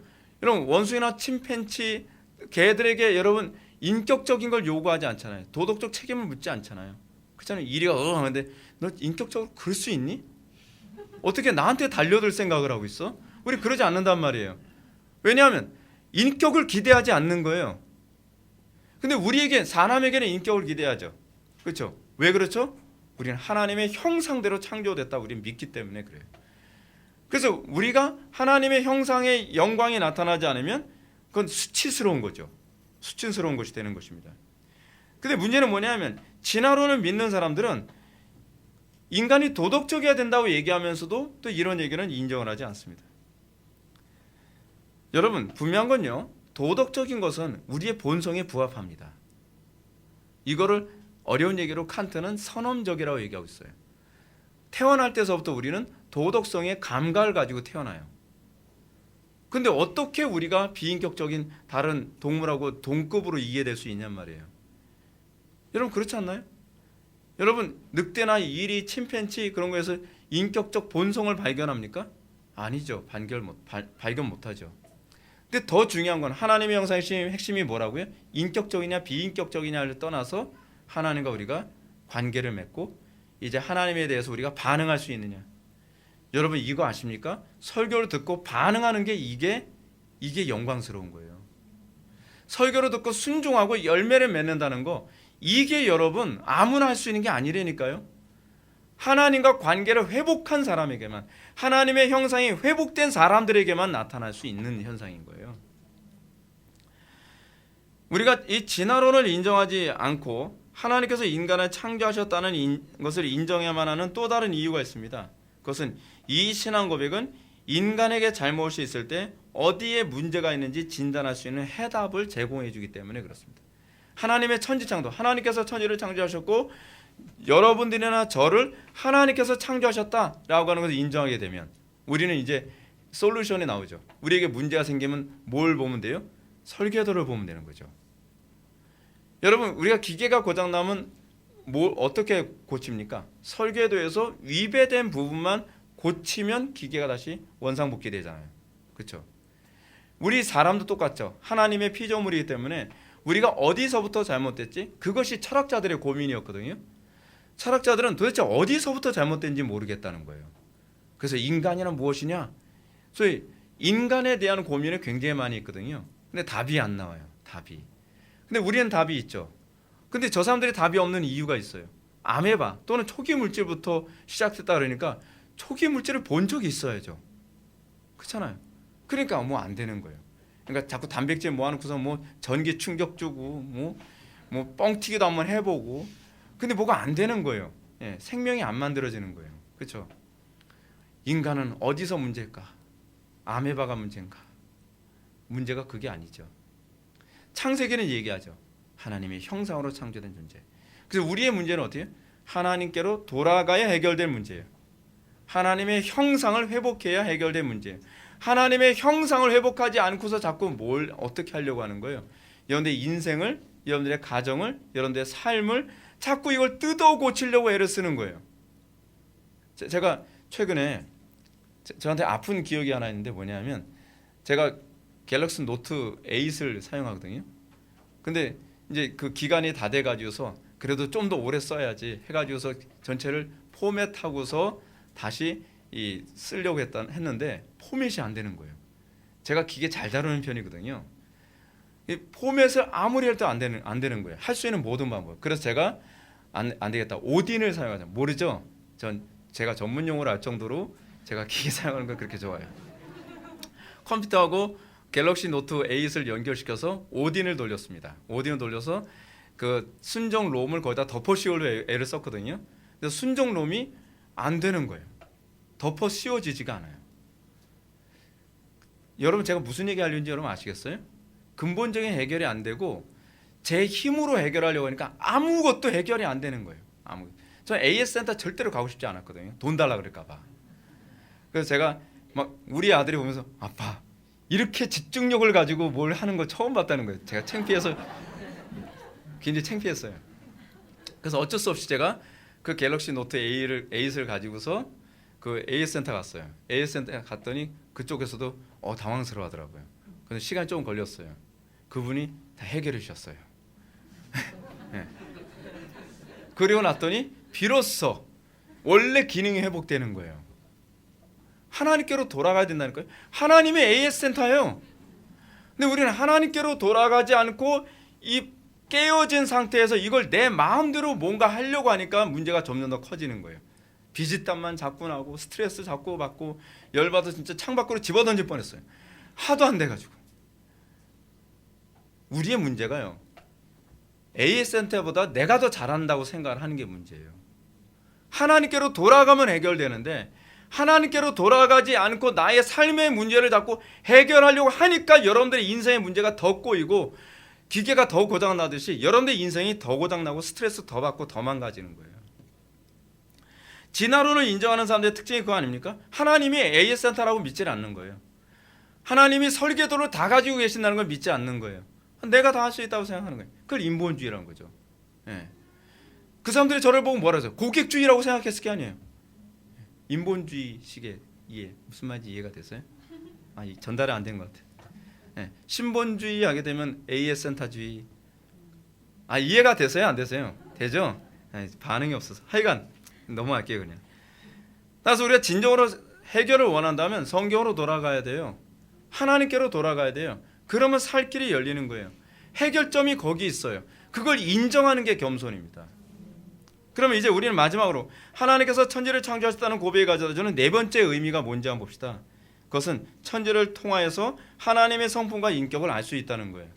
여러분, 원숭이나 침팬치 개들에게 여러분 인격적인 걸 요구하지 않잖아요. 도덕적 책임을 묻지 않잖아요. 그렇잖아요. 이리가 근데 너 인격적으로 그럴 수 있니? 어떻게 나한테 달려들 생각을 하고 있어? 우리 그러지 않는단 말이에요. 왜냐하면 인격을 기대하지 않는 거예요. 근데 우리에게, 사람에게는 인격을 기대하죠. 그렇죠? 왜 그렇죠? 우리는 하나님의 형상대로 창조됐다 우리는 믿기 때문에 그래요. 그래서 우리가 하나님의 형상의 영광이 나타나지 않으면 그건 수치스러운 거죠. 수치스러운 것이 되는 것입니다. 근데 문제는 뭐냐면 진화론을 믿는 사람들은 인간이 도덕적이어야 된다고 얘기하면서도 또 이런 얘기는 인정을 하지 않습니다. 여러분, 분명한 건요, 도덕적인 것은 우리의 본성에 부합합니다. 이거를 어려운 얘기로 칸트는 선험적이라고 얘기하고 있어요. 태어날 때서부터 우리는 도덕성의 감각을 가지고 태어나요. 근데 어떻게 우리가 비인격적인 다른 동물하고 동급으로 이해될 수 있냔 말이에요. 여러분, 그렇지 않나요? 여러분, 늑대나 이리, 침팬치 그런 거에서 인격적 본성을 발견합니까? 아니죠. 발견 못하죠. 근데 더 중요한 건 하나님의 형상의 핵심이 뭐라고요? 인격적이냐 비인격적이냐를 떠나서 하나님과 우리가 관계를 맺고 이제 하나님에 대해서 우리가 반응할 수 있느냐. 여러분, 이거 아십니까? 설교를 듣고 반응하는 게 이게 영광스러운 거예요. 설교를 듣고 순종하고 열매를 맺는다는 거, 이게 여러분 아무나 할 수 있는 게 아니라니까요. 하나님과 관계를 회복한 사람에게만, 하나님의 형상이 회복된 사람들에게만 나타날 수 있는 현상인 거예요. 우리가 이 진화론을 인정하지 않고 하나님께서 인간을 창조하셨다는 것을 인정해야만 하는 또 다른 이유가 있습니다. 그것은 이 신앙 고백은 인간에게 잘못이 있을 때 어디에 문제가 있는지 진단할 수 있는 해답을 제공해 주기 때문에 그렇습니다. 하나님의 천지창조, 하나님께서 천지를 창조하셨고 여러분들이나 저를 하나님께서 창조하셨다라고 하는 것을 인정하게 되면 우리는 이제 솔루션이 나오죠. 우리에게 문제가 생기면 뭘 보면 돼요? 설계도를 보면 되는 거죠. 여러분, 우리가 기계가 고장나면 어떻게 고칩니까? 설계도에서 위배된 부분만 고치면 기계가 다시 원상복귀 되잖아요. 그렇죠? 우리 사람도 똑같죠. 하나님의 피조물이기 때문에 우리가 어디서부터 잘못됐지? 그것이 철학자들의 고민이었거든요. 철학자들은 도대체 어디서부터 잘못된지 모르겠다는 거예요. 그래서 인간이란 무엇이냐? 소위 인간에 대한 고민이 굉장히 많이 있거든요. 근데 답이 안 나와요. 답이. 근데 우리는 답이 있죠. 근데 저 사람들이 답이 없는 이유가 있어요. 아메바 또는 초기 물질부터 시작됐다 그러니까 초기 물질을 본 적이 있어야죠. 그렇잖아요. 그러니까 뭐 안 되는 거예요. 그러니까 자꾸 단백질 모아놓고서 뭐 전기 충격 주고 뭐 뻥튀기도 한번 해보고, 근데 뭐가 안 되는 거예요. 예, 생명이 안 만들어지는 거예요. 그렇죠? 인간은 어디서 문제일까? 아메바가 문제인가? 문제가 그게 아니죠. 창세기는 얘기하죠. 하나님의 형상으로 창조된 존재. 그래서 우리의 문제는 어떻게 해요? 하나님께로 돌아가야 해결될 문제예요. 하나님의 형상을 회복해야 해결될 문제예요. 하나님의 형상을 회복하지 않고서 자꾸 뭘 어떻게 하려고 하는 거예요? 여러분들의 인생을, 여러분들의 가정을, 여러분들의 삶을 자꾸 이걸 뜯어 고치려고 애를 쓰는 거예요. 제가 최근에 저한테 아픈 기억이 하나 있는데 뭐냐면, 제가 갤럭시 노트 8을 사용하거든요. 근데 이제 그 기간이 다 돼가지고서 그래도 좀 더 오래 써야지 해가지고서 전체를 포맷하고서 다시 쓰려고 했는데 포맷이 안 되는 거예요. 제가 기계 잘 다루는 편이거든요. 이 포맷을 아무리 해도 안 되는 거예요. 할 수 있는 모든 방법. 그래서 제가 안 되겠다. 오딘을 사용하자. 모르죠? 제가 전문 용어를 알 정도로 제가 기계 사용하는 걸 그렇게 좋아해요. 컴퓨터하고 갤럭시 노트 8을 연결시켜서 오딘을 돌렸습니다. 오딘을 돌려서 그 순정 롬을 거기다 덮어 씌우려 애를 썼거든요. 그래서 순정 롬이 안 되는 거예요. 덮어 씌워지지가 않아요. 여러분, 제가 무슨 얘기 하려는지 여러분 아시겠어요? 근본적인 해결이 안 되고 제 힘으로 해결하려고 하니까 아무것도 해결이 안 되는 거예요. 저는 AS 센터 절대로 가고 싶지 않았거든요. 돈 달라 그럴까 봐. 그래서 제가 막 우리 아들이 보면서 아빠 이렇게 집중력을 가지고 뭘 하는 거 처음 봤다는 거예요. 제가 창피해서 굉장히 창피했어요. 그래서 어쩔 수 없이 제가 그 갤럭시 노트 8을 가지고서 그 AS 센터 갔어요. AS 센터 갔더니 그쪽에서도 당황스러워하더라고요. 그래서 시간이 조금 걸렸어요. 그분이 다 해결해 주셨어요. 네. 그리고 났더니 비로소 원래 기능이 회복되는 거예요. 하나님께로 돌아가야 된다는 거예요. 하나님의 AS 센터예요. 근데 우리는 하나님께로 돌아가지 않고 이 깨어진 상태에서 이걸 내 마음대로 뭔가 하려고 하니까 문제가 점점 더 커지는 거예요. 비지땀만 자꾸 나고 스트레스 자꾸 받고 열받아서 진짜 창밖으로 집어던질 뻔했어요. 하도 안 돼가지고. 우리의 문제가요, AS 센터보다 내가 더 잘한다고 생각을 하는 게 문제예요. 하나님께로 돌아가면 해결되는데 하나님께로 돌아가지 않고 나의 삶의 문제를 자꾸 해결하려고 하니까 여러분들의 인생의 문제가 더 꼬이고 기계가 더 고장나듯이 여러분들의 인생이 더 고장나고 스트레스 더 받고 더 망가지는 거예요. 진화론을 인정하는 사람들의 특징이 그거 아닙니까? 하나님이 AS 센터라고 믿지 않는 거예요. 하나님이 설계도를 다 가지고 계신다는 걸 믿지 않는 거예요. 내가 다 할 수 있다고 생각하는 거예요. 그걸 인본주의라는 거죠. 예. 그 사람들이 저를 보고 뭐라 해서 고객주의라고 생각했을 게 아니에요. 인본주의식의 이해, 무슨 말인지 이해가 됐어요? 전달이 안 된 것 같아요. 예. 신본주의 하게 되면 AS 센터주의. 이해가 됐어요? 안 됐어요? 되죠? 반응이 없어서. 하여간 넘어갈게요 그냥. 따라서 우리가 진정으로 해결을 원한다면 성경으로 돌아가야 돼요. 하나님께로 돌아가야 돼요. 그러면 살 길이 열리는 거예요. 해결점이 거기 있어요. 그걸 인정하는 게 겸손입니다. 그러면 이제 우리는 마지막으로 하나님께서 천지를 창조하셨다는 고백이 가져다주는 네 번째 의미가 뭔지 한번 봅시다. 그것은 천지를 통하여서 하나님의 성품과 인격을 알 수 있다는 거예요.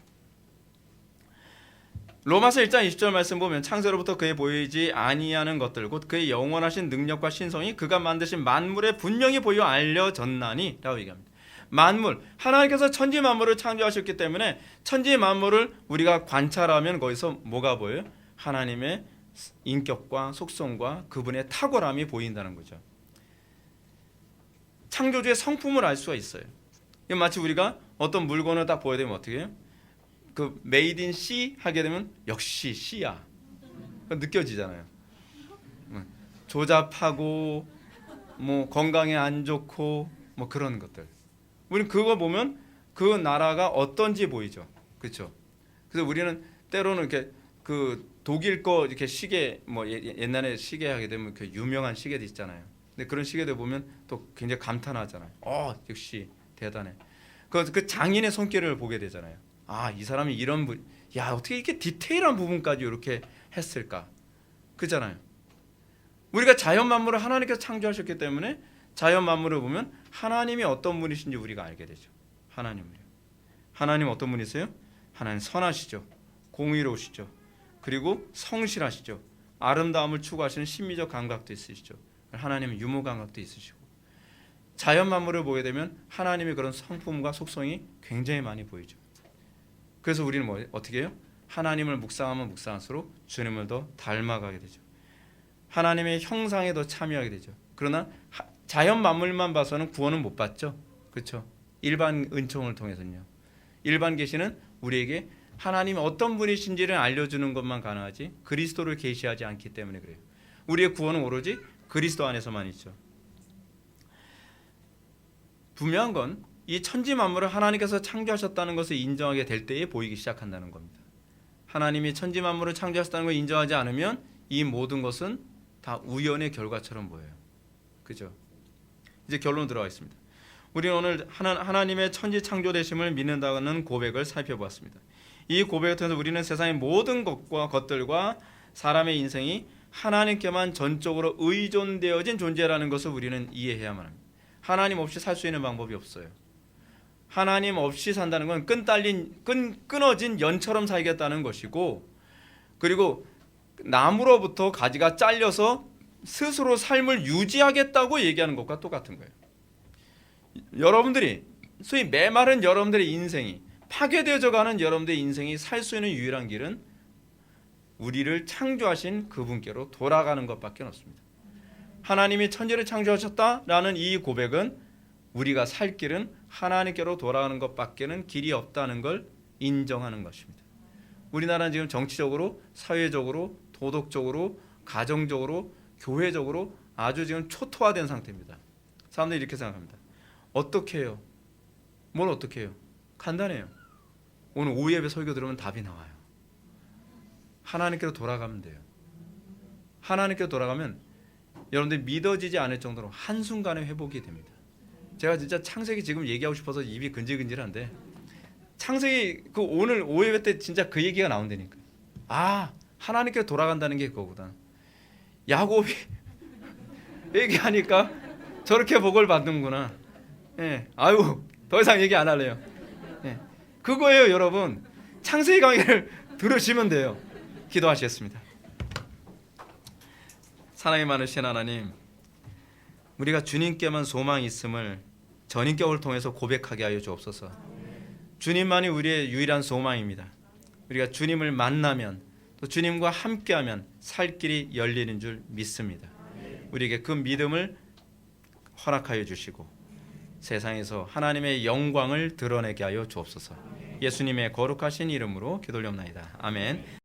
로마서 1장 20절 말씀 보면 창세로부터 그의 보이지 아니하는 것들 곧 그의 영원하신 능력과 신성이 그가 만드신 만물에 분명히 보여 알려졌나니 라고 얘기합니다. 만물, 하나님께서 천지 만물을 창조하셨기 때문에 천지 만물을 우리가 관찰하면 거기서 뭐가 보여요? 하나님의 인격과 속성과 그분의 탁월함이 보인다는 거죠. 창조주의 성품을 알 수가 있어요. 마치 우리가 어떤 물건을 딱 보여야 되면 어떻게 해요? 그 메이드 인 C 하게 되면 역시 C야 느껴지잖아요. 조잡하고 뭐 건강에 안 좋고 뭐 그런 것들. 우리는 그거 보면 그 나라가 어떤지 보이죠. 그렇죠? 그래서 우리는 때로는 이렇게 그 독일 거 이렇게 시계 뭐 옛날에 시계 하게 되면 그 유명한 시계도 있잖아요. 근데 그런 시계들 보면 또 굉장히 감탄하잖아요. 역시 대단해. 그 장인의 손길을 보게 되잖아요. 이 사람이 이런 어떻게 이렇게 디테일한 부분까지 이렇게 했을까? 그잖아요. 우리가 자연 만물을 하나님께서 창조하셨기 때문에 자연 만물을 보면 하나님이 어떤 분이신지 우리가 알게 되죠. 하나님 어떤 분이세요? 하나님 선하시죠. 공의로우시죠. 그리고 성실하시죠. 아름다움을 추구하시는 심미적 감각도 있으시죠. 하나님은 유머 감각도 있으시고, 자연 만물을 보게 되면 하나님의 그런 성품과 속성이 굉장히 많이 보이죠. 그래서 우리는 어떻게 해요? 하나님을 묵상하면 묵상할수록 주님을 더 닮아가게 되죠. 하나님의 형상에 더 참여하게 되죠. 그러나 자연 만물만 봐서는 구원은 못 받죠. 그렇죠? 일반 은총을 통해서는요. 일반 계시는 우리에게 하나님이 어떤 분이신지를 알려주는 것만 가능하지 그리스도를 계시하지 않기 때문에 그래요. 우리의 구원은 오로지 그리스도 안에서만 있죠. 분명한 건 이 천지 만물을 하나님께서 창조하셨다는 것을 인정하게 될 때에 보이기 시작한다는 겁니다. 하나님이 천지 만물을 창조하셨다는 걸 인정하지 않으면 이 모든 것은 다 우연의 결과처럼 보여요. 그죠? 이제 결론 들어가겠습니다. 우리는 오늘 하나님의 천지 창조되심을 믿는다는 고백을 살펴보았습니다. 이 고백을 통해서 우리는 세상의 모든 것들과 사람의 인생이 하나님께만 전적으로 의존되어진 존재라는 것을 우리는 이해해야만 합니다. 하나님 없이 살 수 있는 방법이 없어요. 하나님 없이 산다는 건 끊어진 연처럼 살겠다는 것이고, 그리고 나무로부터 가지가 잘려서 스스로 삶을 유지하겠다고 얘기하는 것과 똑같은 거예요. 여러분들이 소위 메마른 여러분들의 인생이 파괴되어져 가는 여러분들의 인생이 살 수 있는 유일한 길은 우리를 창조하신 그분께로 돌아가는 것밖에 없습니다. 하나님이 천지를 창조하셨다라는 이 고백은 우리가 살 길은 하나님께로 돌아가는 것밖에는 길이 없다는 걸 인정하는 것입니다. 우리나라는 지금 정치적으로, 사회적으로, 도덕적으로, 가정적으로, 교회적으로 아주 지금 초토화된 상태입니다. 사람들이 이렇게 생각합니다. 어떻게 해요? 뭘 어떻게 해요? 간단해요. 오늘 오후 예배 설교 들으면 답이 나와요. 하나님께로 돌아가면 돼요. 하나님께로 돌아가면 여러분들이 믿어지지 않을 정도로 한순간에 회복이 됩니다. 제가 진짜 창세기 지금 얘기하고 싶어서 입이 근질근질한데, 창세기 오늘 오후 예배 때 진짜 그 얘기가 나온다니까. 하나님께로 돌아간다는 게 그거구나. 야곱이 얘기하니까 저렇게 복을 받는구나. 더 이상 얘기 안 할래요. 그거예요, 여러분. 창세기 강의를 들으시면 돼요. 기도하시겠습니다. 사랑이 많으신 하나님, 우리가 주님께만 소망이 있음을 전인격을 통해서 고백하게 하여 주옵소서. 주님만이 우리의 유일한 소망입니다. 우리가 주님을 만나면, 또 주님과 함께하면 살 길이 열리는 줄 믿습니다. 우리에게 그 믿음을 허락하여 주시고 세상에서 하나님의 영광을 드러내게 하여 주옵소서. 예수님의 거룩하신 이름으로 기도올리옵나이다. 아멘.